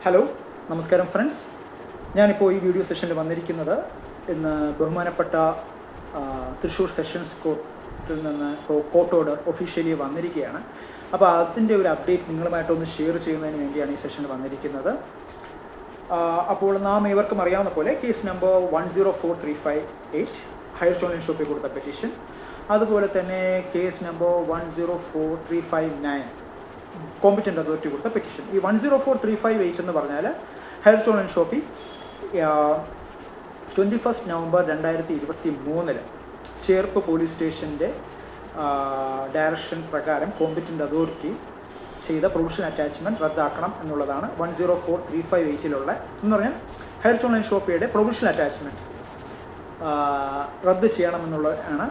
Hello നമസ്കാരം friends. ഞാനിപ്പോൾ ഈ വീഡിയോ സെഷനിൽ വന്നിരിക്കുന്നത് ഇന്ന് ബഹുമാനപ്പെട്ട തൃശ്ശൂർ സെഷൻസ് കോർട്ടിൽ നിന്ന് കോർട്ട് ഓർഡർ ഒഫീഷ്യലി വന്നിരിക്കുകയാണ്. അപ്പോൾ അതിൻ്റെ ഒരു അപ്ഡേറ്റ് നിങ്ങളുമായിട്ടൊന്ന് ഷെയർ ചെയ്യുന്നതിന് വേണ്ടിയാണ് ഈ സെഷനിൽ വന്നിരിക്കുന്നത്. അപ്പോൾ നാം ഏവർക്കും അറിയാവുന്ന പോലെ കേസ് നമ്പർ 104358 ഹയർ ഓൺലൈൻ ഷോപ്പിൽ കൊടുത്ത പെറ്റീഷൻ, അതുപോലെ തന്നെ കേസ് നമ്പർ 104359 കോമ്പിറ്റൻ്റ് അതോറിറ്റി കൊടുത്ത പെറ്റീഷൻ. ഈ 104358 എന്ന് പറഞ്ഞാൽ ഹയർ ഓൺലൈൻ ഷോപ്പിൽ 21 നവംബർ 2023 ചേർപ്പ് പോലീസ് സ്റ്റേഷൻ്റെ ഡയറക്ഷൻ പ്രകാരം കോമ്പിറ്റൻ്റ് അതോറിറ്റി ചെയ്ത പ്രൊവിഷണൽ അറ്റാച്ച്മെൻറ്റ് റദ്ദാക്കണം എന്നുള്ളതാണ് 104358 എന്ന് പറഞ്ഞാൽ ഹയർ ഓൺലൈൻ ഷോപ്പിയുടെ പ്രൊവിഷണൽ അറ്റാച്ച്മെൻറ്റ് റദ്ദ് ചെയ്യണമെന്നുള്ളതാണ്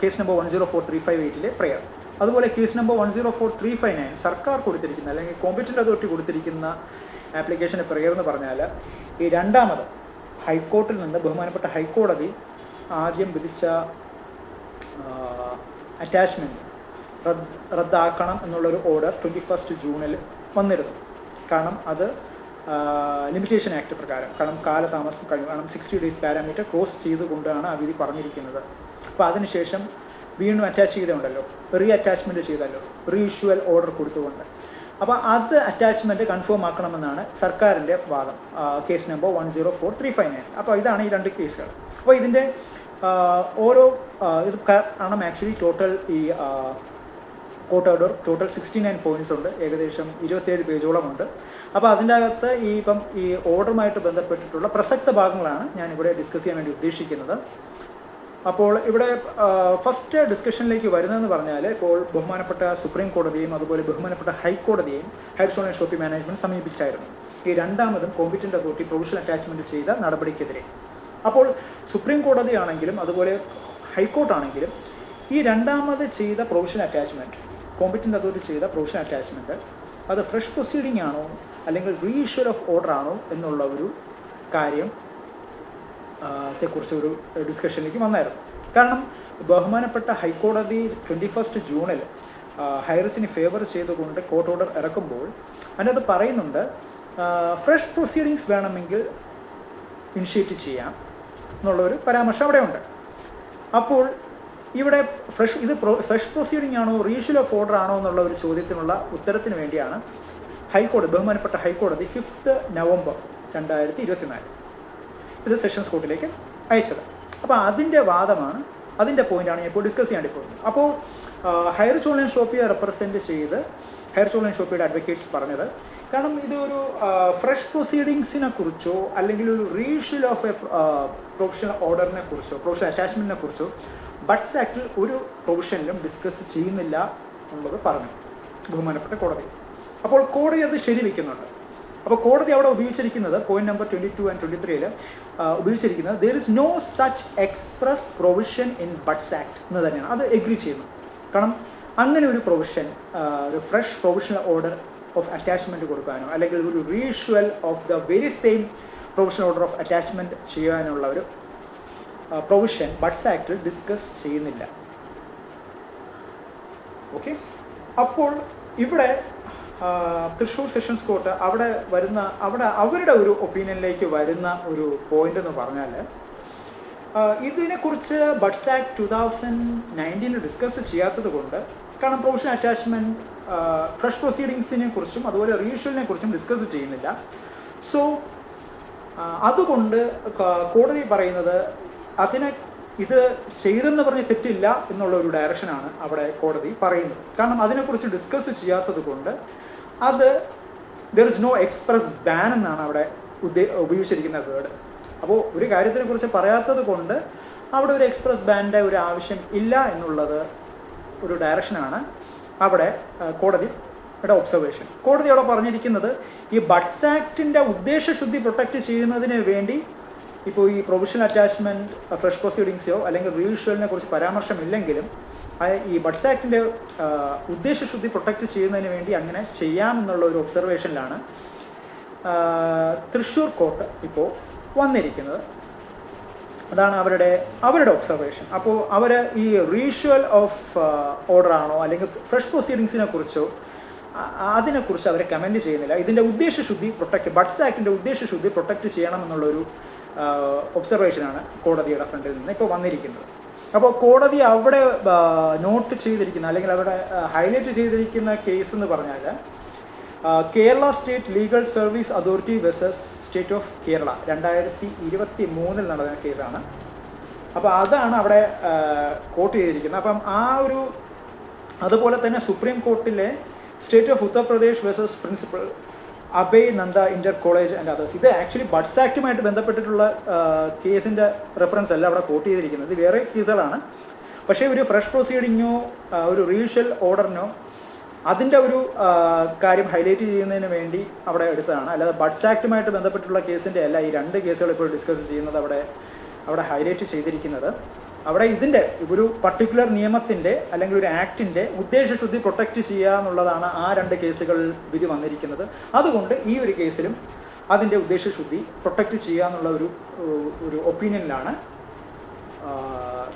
കേസ് നമ്പർ 104358 പ്രയർ. അതുപോലെ കേസ് നമ്പർ 104359 സർക്കാർ കൊടുത്തിരിക്കുന്ന അല്ലെങ്കിൽ കോമ്പിറ്റൻ്റ് അതോറിറ്റി കൊടുത്തിരിക്കുന്ന ആപ്ലിക്കേഷൻ്റെ പ്രയർ എന്ന് പറഞ്ഞാൽ ഈ രണ്ടാമത് ഹൈക്കോർട്ടിൽ നിന്ന് ബഹുമാനപ്പെട്ട ഹൈക്കോടതി ആദ്യം വിധിച്ച അറ്റാച്ച്മെൻറ്റ് റദ്ദാക്കണം എന്നുള്ളൊരു ഓർഡർ 21 ജൂണിൽ വന്നിരുന്നു. കാരണം അത് ലിമിറ്റേഷൻ ആക്ട് പ്രകാരം, കാരണം കാലതാമസം കഴിഞ്ഞു, കാരണം 60 ഡേയ്സ് പാരാമീറ്റർ ക്രോസ് ചെയ്തുകൊണ്ടാണ് ആ വിധി പറഞ്ഞിരിക്കുന്നത്. അപ്പോൾ അതിനുശേഷം വീണ്ടും അറ്റാച്ച് ചെയ്തുണ്ടല്ലോ, റീ അറ്റാച്ച്മെൻറ്റ് ചെയ്തല്ലോ, റീ ഇഷ്യൂവൽ ഓർഡർ കൊടുത്തുകൊണ്ട്. അപ്പോൾ അത് അറ്റാച്ച്മെൻറ്റ് കൺഫേം ആക്കണമെന്നാണ് സർക്കാരിൻ്റെ വാദം, കേസ് നമ്പർ 104359. അപ്പോൾ ഇതാണ് ഈ രണ്ട് കേസുകൾ. അപ്പോൾ ഇതിൻ്റെ ഓരോ ഇത് കാരണം ആക്ച്വലി ടോട്ടൽ ഈ കോർട്ട് ഓർഡർ ടോട്ടൽ 69 പോയിൻറ്റ്സ് ഉണ്ട്, ഏകദേശം 27 പേജോളമുണ്ട്. അപ്പോൾ അതിൻ്റെ അകത്ത് ഈ ഓർഡറുമായിട്ട് ബന്ധപ്പെട്ടിട്ടുള്ള പ്രസക്ത ഭാഗങ്ങളാണ് ഞാനിവിടെ ഡിസ്കസ് ചെയ്യാൻ വേണ്ടി ഉദ്ദേശിക്കുന്നത്. അപ്പോൾ ഇവിടെ ഫസ്റ്റ് ഡിസ്കഷനിലേക്ക് വരുന്നതെന്ന് പറഞ്ഞാൽ, ഇപ്പോൾ ബഹുമാനപ്പെട്ട സുപ്രീം കോടതിയും അതുപോലെ ബഹുമാനപ്പെട്ട ഹൈക്കോടതിയെയും ഹയർ ഓൺലൈൻ ഷോപ്പിംഗ് മാനേജ്മെൻറ്റ് സമീപിച്ചായിരുന്നു ഈ രണ്ടാമതും കോമ്പിറ്റൻ്റ് അതോറിറ്റി പ്രൊവിഷണൽ അറ്റാച്ച്മെൻറ്റ് ചെയ്ത നടപടിക്കെതിരെ. അപ്പോൾ സുപ്രീം കോടതി ആണെങ്കിലും അതുപോലെ ഹൈക്കോർട്ടാണെങ്കിലും ഈ രണ്ടാമത് ചെയ്ത പ്രൊവിഷണൽ അറ്റാച്ച്മെൻറ്റ്, കോമ്പിറ്റൻ്റ് അതോറിറ്റി ചെയ്ത പ്രൊവിഷണൽ അറ്റാച്ച്മെൻറ്റ് അത് ഫ്രഷ് പ്രൊസീഡിംഗ് ആണോ അല്ലെങ്കിൽ റീ ഇഷ്യൂൽ ഓഫ് ഓർഡർ ആണോ എന്നുള്ള ഒരു കാര്യം ത്തെക്കുറിച്ചൊരു ഡിസ്കഷനിലേക്ക് വന്നായിരുന്നു. കാരണം ബഹുമാനപ്പെട്ട ഹൈക്കോടതി 21 ജൂണിൽ ഹൈറിച്ചിന് ഫേവർ ചെയ്തുകൊണ്ട് കോർട്ട് ഓർഡർ ഇറക്കുമ്പോൾ അതിനകത്ത് പറയുന്നുണ്ട് ഫ്രഷ് പ്രൊസീഡിങ്സ് വേണമെങ്കിൽ ഇനിഷ്യേറ്റ് ചെയ്യാം എന്നുള്ളൊരു പരാമർശം അവിടെ ഉണ്ട്. അപ്പോൾ ഇവിടെ ഫ്രഷ് പ്രൊസീഡിംഗ് ആണോ റീഇഷ്യൂ ഓഫ് ഓർഡർ ആണോ എന്നുള്ള ഒരു ചോദ്യത്തിനുള്ള ഉത്തരത്തിന് വേണ്ടിയാണ് ബഹുമാനപ്പെട്ട ഹൈക്കോടതി 5 നവംബർ 2024 ഇത് സെഷൻസ് കോർട്ടിലേക്ക് അയച്ചത്. അപ്പോൾ അതിൻ്റെ വാദമാണ്, അതിൻ്റെ പോയിൻ്റാണ് ഞാൻ ഇപ്പോൾ ഡിസ്കസ് ചെയ്യാൻ പോകുന്നത്. അപ്പോൾ ഹയർ ഓൺലൈൻ ഷോപ്പിയെ റെപ്രസെൻറ്റ് ചെയ്ത് ഹയർ ഓൺലൈൻ ഷോപ്പിയുടെ അഡ്വക്കേറ്റ്സ് പറഞ്ഞത്, കാരണം ഇതൊരു ഫ്രഷ് പ്രൊസീഡിങ്സിനെ കുറിച്ചോ അല്ലെങ്കിൽ ഒരു റീഇഷ്യൂ ഓഫ് എ പ്രൊവിഷണൽ ഓർഡറിനെ കുറിച്ചോ പ്രൊവിഷണൽ അറ്റാച്ച്മെൻറ്റിനെ കുറിച്ചോ ബഡ്സ് ആക്ടിൽ ഒരു പ്രൊവിഷനിലും ഡിസ്കസ് ചെയ്യുന്നില്ല എന്നുള്ളത് പറഞ്ഞു ബഹുമാനപ്പെട്ട കോടതി. അപ്പോൾ കോടതി അത് ശരിവെക്കുന്നുണ്ട്. അപ്പോൾ കോടതി അവിടെ ഉപയോഗിച്ചിരിക്കുന്നത് പോയിന്റ് നമ്പർ 22 and 23 ഉപയോഗിച്ചിരിക്കുന്നത് there is no such express provision in BUDS Act എന്ന് തന്നെയാണ്. അത് എഗ്രി ചെയ്യുന്നു. കാരണം അങ്ങനെ ഒരു പ്രൊവിഷൻ, ഒരു fresh provisional order of attachment കൊടുക്കാനോ അല്ലെങ്കിൽ ഒരു reissual of the very same provisional order of attachment ചെയ്യാനുള്ള ഒരു പ്രൊവിഷൻ ബഡ്സ് ആക്ടിൽ ഡിസ്കസ് ചെയ്യുന്നില്ല. ഓക്കെ. അപ്പോൾ ഇവിടെ തൃശ്ശൂർ സെഷൻസ് കോർട്ട് അവിടെ അവരുടെ ഒരു ഒപ്പീനിയനിലേക്ക് വരുന്ന ഒരു പോയിന്റ് എന്ന് പറഞ്ഞാൽ, ഇതിനെക്കുറിച്ച് ബഡ്സ് ആക്ട് 2019 ഡിസ്കസ് ചെയ്യാത്തത് കൊണ്ട്, കാരണം പ്രൊവിഷണൽ അറ്റാച്ച്മെൻറ്റ് ഫ്രഷ് പ്രൊസീഡിങ്സിനെ കുറിച്ചും അതുപോലെ റീഇഷ്യൂവിനെ കുറിച്ചും ഡിസ്കസ് ചെയ്യുന്നില്ല. സോ അതുകൊണ്ട് കോടതി പറയുന്നത് ഇത് ചെയ്തെന്ന് പറഞ്ഞ് തെറ്റില്ല എന്നുള്ള ഒരു ഡയറക്ഷനാണ് അവിടെ കോടതി പറയുന്നത്. കാരണം അതിനെക്കുറിച്ച് ഡിസ്കസ് ചെയ്യാത്തത് കൊണ്ട് there is no express ban എന്നാണ് അവിടെ ഉപയോഗിച്ചിരിക്കുന്ന വേർഡ്. അപ്പോൾ ഒരു കാര്യത്തിനെക്കുറിച്ച് പറയാത്തത് കൊണ്ട് അവിടെ ഒരു എക്സ്പ്രസ് ബാനിൻ്റെ ഒരു ആവശ്യം ഇല്ല എന്നുള്ളത് ഒരു ഡയറക്ഷനാണ് അവിടെ കോടതിയുടെ ഒബ്സർവേഷൻ. കോടതി അവിടെ പറഞ്ഞിരിക്കുന്നത് ഈ ബഡ്സ് ആക്ടിൻ്റെ ഉദ്ദേശശുദ്ധി പ്രൊട്ടക്റ്റ് ചെയ്യുന്നതിന് വേണ്ടി ഇപ്പോൾ ഈ പ്രൊവിഷണൽ അറ്റാച്ച്മെൻറ്റ് ഫ്രഷ് പ്രൊസീഡിങ്സോ അല്ലെങ്കിൽ റീഇഷ്യൂവലിനെ കുറിച്ച് പരാമർശമില്ലെങ്കിലും ഈ ബഡ്സ് ആക്ടിൻ്റെ ഉദ്ദേശശുദ്ധി പ്രൊട്ടക്റ്റ് ചെയ്യുന്നതിന് വേണ്ടി അങ്ങനെ ചെയ്യാമെന്നുള്ള ഒരു ഒബ്സർവേഷനിലാണ് തൃശ്ശൂർ കോർട്ട് ഇപ്പോൾ വന്നിരിക്കുന്നത്. അതാണ് അവരുടെ ഒബ്സർവേഷൻ. അപ്പോൾ അവർ ഈ റീഇഷ്യൂവൽ ഓഫ് ഓർഡർ ആണോ അല്ലെങ്കിൽ ഫ്രഷ് പ്രൊസീഡിങ്സിനെ കുറിച്ചോ അതിനെക്കുറിച്ച് അവർ കമൻറ്റ് ചെയ്യുന്നില്ല. ഇതിൻ്റെ ഉദ്ദേശശുദ്ധി ബഡ്സ് ആക്ടിൻ്റെ ഉദ്ദേശശുദ്ധി പ്രൊട്ടക്റ്റ് ചെയ്യണമെന്നുള്ളൊരു ഒബ്സർവേഷനാണ് കോടതിയുടെ ഫ്രണ്ടിൽ നിന്ന് ഇപ്പോൾ വന്നിരിക്കുന്നത്. അപ്പോൾ കോടതി അവിടെ നോട്ട് ചെയ്തിരിക്കുന്ന അല്ലെങ്കിൽ അവിടെ ഹൈലൈറ്റ് ചെയ്തിരിക്കുന്ന കേസ് എന്ന് പറഞ്ഞാൽ Kerala state legal service authority versus state of Kerala 2023 നടന്ന കേസാണ്. അപ്പോൾ അതാണ് അവിടെ കോട്ട് ചെയ്തിരിക്കുന്നത്. അപ്പം അതുപോലെ തന്നെ സുപ്രീം കോർട്ടിലെ state of Uttar Pradesh versus principal Abhay Nanda inter college and others, ഇത് ആക്ച്വലി ബഡ്സ് ആക്റ്റുമായിട്ട് ബന്ധപ്പെട്ടിട്ടുള്ള കേസിൻ്റെ റെഫറൻസ് അല്ല അവിടെ കോട്ട് ചെയ്തിരിക്കുന്നത്, വേറെ കേസുകളാണ്. പക്ഷേ ഒരു ഫ്രഷ് പ്രൊസീഡിങ്ങോ ഒരു റീഷ്യൽ ഓർഡറിനോ അതിൻ്റെ ഒരു കാര്യം ഹൈലൈറ്റ് ചെയ്യുന്നതിന് വേണ്ടി അവിടെ എടുത്തതാണ്. അല്ലാതെ ബഡ്സ് ആക്റ്റുമായിട്ട് ബന്ധപ്പെട്ടുള്ള കേസിൻ്റെ അല്ല ഈ രണ്ട് കേസുകൾ ഇപ്പോൾ ഡിസ്കസ് ചെയ്യുന്നത് അവിടെ ഹൈലൈറ്റ് ചെയ്തിരിക്കുന്നത്. അവിടെ ഇതിൻ്റെ ഒരു പർട്ടിക്കുലർ നിയമത്തിൻ്റെ അല്ലെങ്കിൽ ഒരു ആക്ടിൻ്റെ ഉദ്ദേശശുദ്ധി പ്രൊട്ടക്റ്റ് ചെയ്യുക എന്നുള്ളതാണ് ആ രണ്ട് കേസുകൾ വിധി വന്നിരിക്കുന്നത്. അതുകൊണ്ട് ഈ ഒരു കേസിലും അതിൻ്റെ ഉദ്ദേശശുദ്ധി പ്രൊട്ടക്റ്റ് ചെയ്യുക എന്നുള്ള ഒരു ഒപ്പീനിയനിലാണ്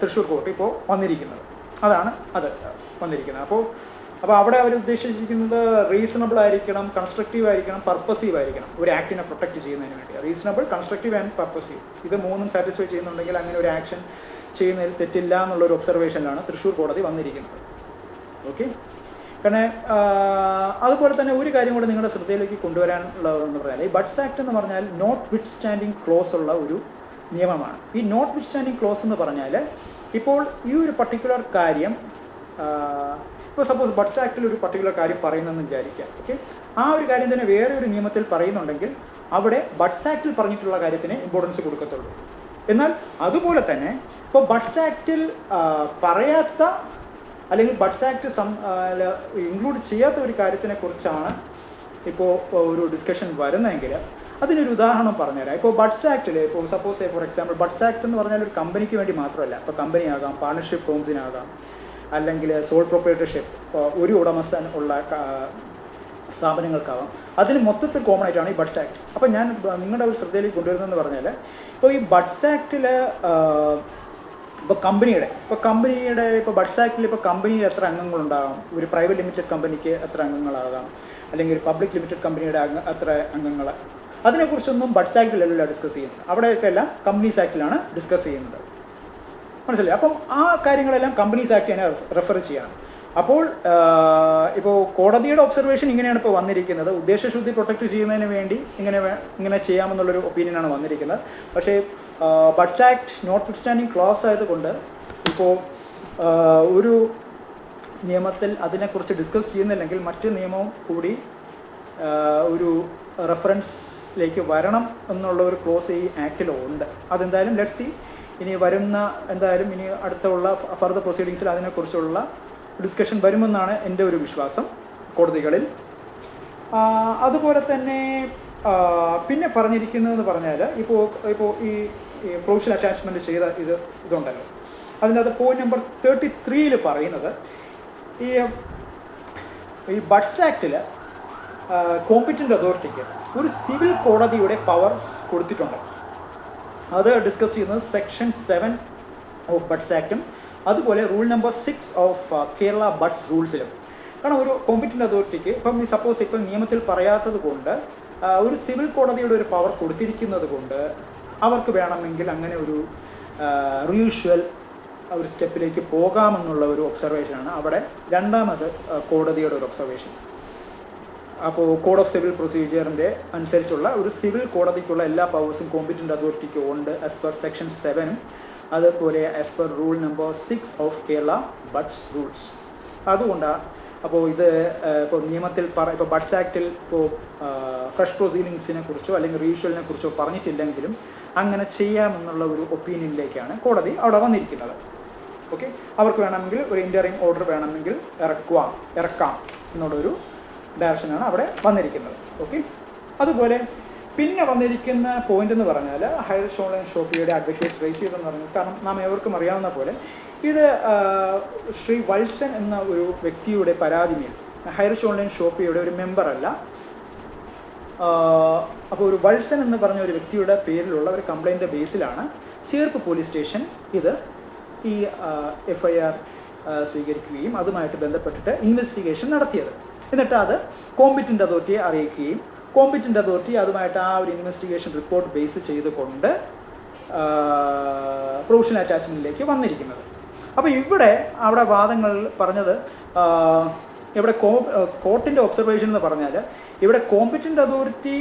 തൃശ്ശൂർ കോർട്ട് ഇപ്പോൾ വന്നിരിക്കുന്നത്. അതാണ് വന്നിരിക്കുന്നത്. അപ്പോൾ അവിടെ അവർ ഉദ്ദേശിച്ചിരിക്കുന്നത് റീസണബിൾ ആയിരിക്കണം, കൺസ്ട്രക്റ്റീവ് ആയിരിക്കണം, പർപ്പസീവ് ആയിരിക്കണം ഒരു ആക്ടിനെ പ്രൊട്ടക്റ്റ് ചെയ്യുന്നതിന് വേണ്ടി. റീസണബിൾ, കൺസ്ട്രക്റ്റീവ് ആൻഡ് പർപ്പസീവ്, ഇത് മൂന്നും സാറ്റിസ്ഫൈ ചെയ്യുന്നുണ്ടെങ്കിൽ അങ്ങനെ ഒരു ആക്ഷൻ ചെയ്യുന്നതിൽ തെറ്റില്ല എന്നുള്ളൊരു ഒബ്സർവേഷനിലാണ് തൃശ്ശൂർ കോടതി വന്നിരിക്കുന്നത്. ഓക്കെ, കാരണം അതുപോലെ തന്നെ ഒരു കാര്യം കൂടെ നിങ്ങളുടെ ശ്രദ്ധയിലേക്ക് കൊണ്ടുവരാനുള്ളതെന്ന് പറഞ്ഞാൽ ഈ ബഡ്സ് ആക്ട് എന്ന് പറഞ്ഞാൽ നോട്ട് വിത്ത് സ്റ്റാൻഡിങ് ക്ലോസ് ഉള്ള ഒരു നിയമമാണ്. ഈ നോട്ട് വിത്ത് സ്റ്റാൻഡിങ് ക്ലോസ് എന്ന് പറഞ്ഞാൽ ഇപ്പോൾ ഈ ഒരു പർട്ടിക്കുലർ കാര്യം ഇപ്പോൾ സപ്പോസ് ബഡ്സ് ആക്ടിൽ ഒരു പർട്ടിക്കുലർ കാര്യം പറയുന്നതെന്ന് വിചാരിക്കാം. ഓക്കെ, ആ ഒരു കാര്യം തന്നെ വേറെ ഒരു നിയമത്തിൽ പറയുന്നുണ്ടെങ്കിൽ അവിടെ ബഡ്സ് ആക്ടിൽ പറഞ്ഞിട്ടുള്ള കാര്യത്തിന് ഇമ്പോർട്ടൻസ് കൊടുക്കത്തുള്ളൂ. എന്നാൽ അതുപോലെ തന്നെ ഇപ്പോൾ ബഡ്സ് ആക്ടിൽ പറയാത്ത അല്ലെങ്കിൽ ബഡ്സ് ആക്ട് ഇൻക്ലൂഡ് ചെയ്യാത്ത ഒരു കാര്യത്തിനെ കുറിച്ചാണ് ഇപ്പോൾ ഒരു ഡിസ്കഷൻ വരുന്നതെങ്കിൽ അതിനൊരു ഉദാഹരണം പറഞ്ഞുതരാം. ഇപ്പോൾ ബഡ്സ് ആക്ടിൽ ഇപ്പോൾ suppose for example buds Act എന്ന് പറഞ്ഞാൽ ഒരു കമ്പനിക്ക് വേണ്ടി മാത്രമല്ല, ഇപ്പോൾ കമ്പനിയാകാം, പാർട്ണർഷിപ്പ് ഫേംസിനാകാം, അല്ലെങ്കിൽ സോൾ പ്രൊപ്രൈറ്റർഷിപ്പ് ഒരു ഉടമസ്ഥൻ ഉള്ള സ്ഥാപനങ്ങൾക്കാവാം. അതിന് മൊത്തത്തിൽ കോമൺ ആയിട്ടാണ് ഈ ബഡ്സ് ആക്ട്. അപ്പോൾ ഞാൻ നിങ്ങളുടെ ഒരു ശ്രദ്ധയിലേക്ക് കൊണ്ടുവരുന്നതെന്ന് പറഞ്ഞാൽ ഇപ്പോൾ ഈ ബഡ്സ് ആക്ടിൽ ഇപ്പോൾ ബഡ്സ് ആക്ടിൽ ഇപ്പോൾ കമ്പനിയിൽ എത്ര അംഗങ്ങളുണ്ടാകാം, ഒരു പ്രൈവറ്റ് ലിമിറ്റഡ് കമ്പനിക്ക് എത്ര അംഗങ്ങളാകാം, അല്ലെങ്കിൽ പബ്ലിക് ലിമിറ്റഡ് കമ്പനിയുടെ എത്ര അംഗങ്ങൾ, അതിനെക്കുറിച്ചൊന്നും ബഡ്സ് ആക്ടിലല്ല ഡിസ്കസ് ചെയ്യുന്നത്. അവിടെയൊക്കെ എല്ലാം കമ്പനീസ് ആക്ടിലാണ് ഡിസ്കസ് ചെയ്യുന്നത്. മനസ്സിലായി? അപ്പം ആ കാര്യങ്ങളെല്ലാം കമ്പനീസ് ആക്ട് തന്നെ റെഫർ ചെയ്യണം. അപ്പോൾ ഇപ്പോൾ കോടതിയുടെ ഒബ്സർവേഷൻ ഇങ്ങനെയാണ് ഇപ്പോൾ വന്നിരിക്കുന്നത്. ഉദ്ദേശശുദ്ധി പ്രൊട്ടക്റ്റ് ചെയ്യുന്നതിന് വേണ്ടി ഇങ്ങനെ ചെയ്യാമെന്നുള്ളൊരു ഒപ്പീനിയനാണ് വന്നിരിക്കുന്നത്. പക്ഷേ BUDS Act notwithstanding clause ആയതുകൊണ്ട് ഇപ്പോൾ ഒരു നിയമത്തിൽ അതിനെക്കുറിച്ച് ഡിസ്കസ് ചെയ്യുന്നില്ലെങ്കിൽ മറ്റ് നിയമവും കൂടി ഒരു റെഫറൻസിലേക്ക് വരണം എന്നുള്ള ഒരു ക്ലോസ് ഈ ആക്റ്റിലുണ്ട്. അതെന്തായാലും ലെറ്റ്സ് സീ, ഇനി അടുത്തുള്ള ഫർദർ പ്രൊസീഡിങ്സിൽ അതിനെക്കുറിച്ചുള്ള ഡിസ്കഷൻ വരുമെന്നാണ് എൻ്റെ ഒരു വിശ്വാസം കോടതികളിൽ. അതുപോലെ തന്നെ പിന്നെ പറഞ്ഞിരിക്കുന്നതെന്ന് പറഞ്ഞാൽ ഇപ്പോൾ ഈ പ്രൊവിഷ്യൽ അറ്റാച്ച്മെൻറ്റ് ചെയ്ത ഇതുണ്ടല്ലോ, അതിനകത്ത് പോയിന്റ് നമ്പർ 33 പറയുന്നത് ഈ ബഡ്സ് ആക്ടിൽ കോമ്പറ്റൻ്റ് അതോറിറ്റിക്ക് ഒരു സിവിൽ കോടതിയുടെ പവേഴ്സ് കൊടുത്തിട്ടുണ്ട്. അത് ഡിസ്കസ് ചെയ്യുന്നത് സെക്ഷൻ 7 ഓഫ് ബഡ്സ് ആക്റ്റും അതുപോലെ rule number 6 of Kerala BUDS റൂൾസിലും. കാരണം ഒരു കോമ്പറ്റൻ്റ് അതോറിറ്റിക്ക് ഇപ്പം സപ്പോസ് ഇപ്പം നിയമത്തിൽ പറയാത്തത് കൊണ്ട് ഒരു സിവിൽ കോടതിയുടെ ഒരു പവർ കൊടുത്തിരിക്കുന്നത് കൊണ്ട് അവർക്ക് വേണമെങ്കിൽ അങ്ങനെ ഒരു റീഷ്വൽ ഒരു സ്റ്റെപ്പിലേക്ക് പോകാമെന്നുള്ള ഒരു ഒബ്സർവേഷനാണ് അവിടെ രണ്ടാമത് കോടതിയുടെ ഒരു ഒബ്സർവേഷൻ. അപ്പോൾ കോഡ് ഓഫ് സിവിൽ പ്രൊസീജിയറിൻ്റെ അനുസരിച്ചുള്ള ഒരു സിവിൽ കോടതിക്കുള്ള എല്ലാ പവേഴ്സും കോമ്പറ്റൻ്റ് അതോറിറ്റിക്ക് ഉണ്ട് ആസ് പെർ സെക്ഷൻ 7, അതുപോലെ as per rule number 6 of Kerala buds rules. അതുകൊണ്ടാണ് അപ്പോൾ ഇപ്പോൾ നിയമത്തിൽ ഇപ്പോൾ ബഡ്സ് ആക്ടിൽ ഇപ്പോൾ ഫ്രഷ് പ്രൊസീഡിങ്സിനെ കുറിച്ചോ അല്ലെങ്കിൽ റീഷ്വലിനെ കുറിച്ചോ പറഞ്ഞിട്ടില്ലെങ്കിലും അങ്ങനെ ചെയ്യാമെന്നുള്ള ഒരു ഒപ്പീനിയനിലേക്കാണ് കോടതി അവിടെ വന്നിരിക്കുന്നത്. ഓക്കെ, അവർക്ക് വേണമെങ്കിൽ ഒരു ഇൻ്ററിം ഓർഡർ വേണമെങ്കിൽ ഇറക്കാം എന്നുള്ളൊരു ഡയറക്ഷനാണ് അവിടെ വന്നിരിക്കുന്നത്. ഓക്കെ, അതുപോലെ പിന്നെ വന്നിരിക്കുന്ന പോയിന്റ് എന്ന് പറഞ്ഞാൽ ഹൈറിച്ച് ഓൺലൈൻ ഷോപ്പിയുടെ അഡ്വക്കേറ്റ്സ് റേസ് ചെയ്തെന്ന് പറഞ്ഞാൽ, കാരണം നാം ഏവർക്കും അറിയാവുന്ന പോലെ ഇത് ശ്രീ വത്സൻ എന്ന ഒരു വ്യക്തിയുടെ പരാതിമേൽ ഹൈറിച്ച് ഓൺലൈൻ ഷോപ്പിയുടെ ഒരു മെമ്പറല്ല. അപ്പോൾ ഒരു വത്സൻ എന്ന് പറഞ്ഞ ഒരു വ്യക്തിയുടെ പേരിലുള്ള ഒരു കംപ്ലൈൻറ്റ് ബേസിലാണ് ചേർപ്പ് പോലീസ് സ്റ്റേഷൻ ഈ FIR സ്വീകരിക്കുകയും അതുമായിട്ട് ബന്ധപ്പെട്ടിട്ട് ഇൻവെസ്റ്റിഗേഷൻ നടത്തിയത്. എന്നിട്ട് അത് കോമ്പിറ്റൻ്റ് അതോറിറ്റിയെ അറിയിക്കുകയും കോമ്പിറ്റൻ്റ് അതോറിറ്റി അതുമായിട്ട് ആ ഒരു ഇൻവെസ്റ്റിഗേഷൻ റിപ്പോർട്ട് ബേസ് ചെയ്തുകൊണ്ട് പ്രൊവിഷണൽ അറ്റാച്ച്മെൻറ്റിലേക്ക് വന്നിരിക്കുന്നത്. അപ്പോൾ അവിടെ വാദങ്ങൾ പറഞ്ഞത്, ഇവിടെ കോർട്ടിൻ്റെ ഒബ്സർവേഷൻ എന്ന് പറഞ്ഞാൽ ഇവിടെ കോമ്പിറ്റൻ്റ് അതോറിറ്റി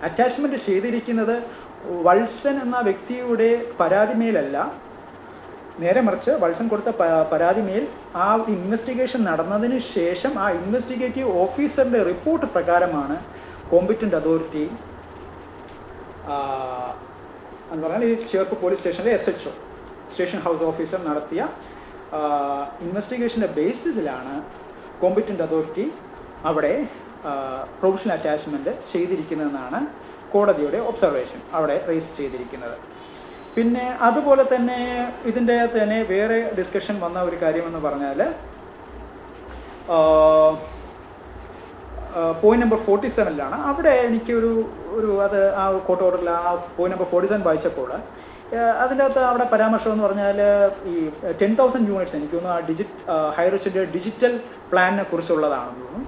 അറ്റാച്ച്മെൻറ്റ് ചെയ്തിരിക്കുന്നത് വത്സൻ എന്ന വ്യക്തിയുടെ പരാതിമേലല്ല, നേരെ മറിച്ച് വത്സൻ കൊടുത്ത പരാതിമേൽ ആ ഇൻവെസ്റ്റിഗേഷൻ നടന്നതിന് ശേഷം ആ ഇൻവെസ്റ്റിഗേറ്റീവ് ഓഫീസറിൻ്റെ റിപ്പോർട്ട് പ്രകാരമാണ് കോമ്പിറ്റൻ്റ് അതോറിറ്റി എന്ന് പറഞ്ഞാൽ ഈ ചേർപ്പ് പോലീസ് സ്റ്റേഷനിലെ SHO സ്റ്റേഷൻ ഹൗസ് ഓഫീസർ നടത്തിയ ഇൻവെസ്റ്റിഗേഷൻ്റെ ബേസിസിലാണ് കോമ്പിറ്റൻ്റ് അതോറിറ്റി അവിടെ പ്രൊവിഷണൽ അറ്റാച്ച്മെൻറ്റ് ചെയ്തിരിക്കുന്നതെന്നാണ് കോടതിയുടെ ഒബ്സർവേഷൻ അവിടെ റേസ് ചെയ്തിരിക്കുന്നത്. പിന്നെ അതുപോലെ തന്നെ ഇതിൻ്റെ തന്നെ വേറെ ഡിസ്കഷൻ വന്ന ഒരു കാര്യമെന്ന് പറഞ്ഞാൽ പോയിന്റ് നമ്പർ 47 അവിടെ എനിക്കൊരു അത് ആ കോർട്ട് ഓർഡറിൽ ആ പോയിന്റ് നമ്പർ 47 വായിച്ചപ്പോൾ അതിൻ്റെ അകത്ത് അവിടെ പരാമർശം എന്ന് പറഞ്ഞാൽ ഈ 10,000 യൂണിറ്റ്സ് എനിക്ക് തോന്നുന്നു ഹൈറിച്ചിൻ്റെ ഡിജിറ്റൽ പ്ലാനിനെ കുറിച്ചുള്ളതാണെന്ന് തോന്നുന്നു.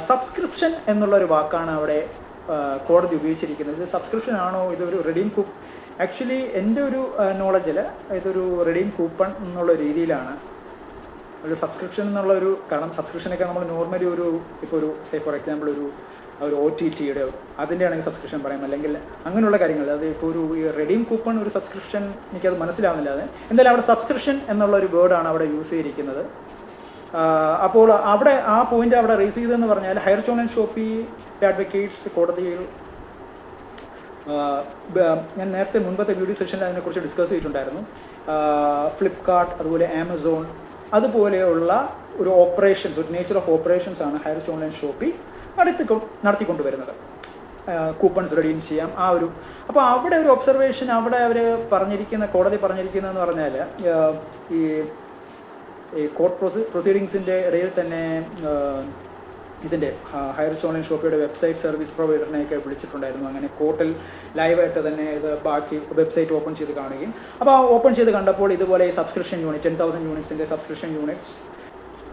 സബ്സ്ക്രിപ്ഷൻ എന്നുള്ളൊരു വാക്കാണ് അവിടെ കോടതി ഉപയോഗിച്ചിരിക്കുന്നത്. ഇത് സബ്സ്ക്രിപ്ഷൻ ആണോ, ഇതൊരു റെഡീം കൂപ്പൺ? ആക്ച്വലി എൻ്റെ ഒരു നോളജിൽ ഇതൊരു റെഡീം കൂപ്പൺ എന്നുള്ള രീതിയിലാണ് ഒരു സബ്സ്ക്രിപ്ഷൻ എന്നുള്ളൊരു, കാരണം സബ്സ്ക്രിപ്ഷനൊക്കെ നമ്മൾ നോർമലി ഇപ്പോൾ സേ ഫോർ എക്സാമ്പിൾ ഒരു OTTയുടെ അതിൻ്റെ ആണെങ്കിൽ സബ്സ്ക്രിപ്ഷൻ പറയാം, അല്ലെങ്കിൽ അങ്ങനെയുള്ള കാര്യങ്ങൾ. അത് ഇപ്പോൾ ഈ റെഡീം കൂപ്പൺ ഒരു സബ്സ്ക്രിപ്ഷൻ എനിക്കത് മനസ്സിലാവുന്നില്ല. അത് എന്തായാലും അവിടെ സബ്സ്ക്രിപ്ഷൻ എന്നുള്ളൊരു വേർഡാണ് അവിടെ യൂസ് ചെയ്തിരിക്കുന്നത്. അപ്പോൾ അവിടെ ആ പോയിന്റ് അവിടെ റേസ് ചെയ്തതെന്ന് പറഞ്ഞാൽ ഹൈറിച്ച് ഓൺലൈൻ ഷോപ്പി അഡ്വക്കേറ്റ്സ് കോടതിയിൽ ഞാൻ നേരത്തെ മുൻപത്തെ വീഡിയോ സെഷനിൽ അതിനെക്കുറിച്ച് ഡിസ്കസ് ചെയ്തിട്ടുണ്ടായിരുന്നു. ഫ്ലിപ്കാർട്ട് അതുപോലെ ആമസോൺ അതുപോലെയുള്ള ഒരു ഓപ്പറേഷൻസ്, ഒരു നേച്ചർ ഓഫ് ഓപ്പറേഷൻസ് ആണ് ഹൈറിച്ച് ഓൺലൈൻ ഷോപ്പി നടത്തിക്കൊണ്ടുവരുന്നത്. കൂപ്പൺസ് റെഡീം ചെയ്യാം അപ്പോൾ അവിടെ ഒരു ഒബ്സർവേഷൻ അവിടെ അവർ കോടതി പറഞ്ഞിരിക്കുന്നതെന്ന് പറഞ്ഞാൽ ഈ കോർട്ട് പ്രൊസീഡിങ്സിൻ്റെ ഇടയിൽ തന്നെ ഇതിൻ്റെ ഹൈറിച്ച് ഓൺലൈൻ ഷോപ്പിയുടെ വെബ്സൈറ്റ് സർവീസ് പ്രൊവൈഡറിനെയൊക്കെ വിളിച്ചിട്ടുണ്ടായിരുന്നു. അങ്ങനെ കോർട്ടിൽ ലൈവായിട്ട് തന്നെ ഇത് ബാക്കി വെബ്സൈറ്റ് ഓപ്പൺ ചെയ്ത് കാണുകയും, അപ്പോൾ ഓപ്പൺ ചെയ്ത് കണ്ടപ്പോൾ ഇതുപോലെ ഈ സബ്സ്ക്രിപ്ഷൻ യൂണിറ്റ് 10,000 യൂണിറ്റ്സിൻ്റെ സബ്സ്ക്രിപ്ഷൻ യൂണിറ്റ്സ്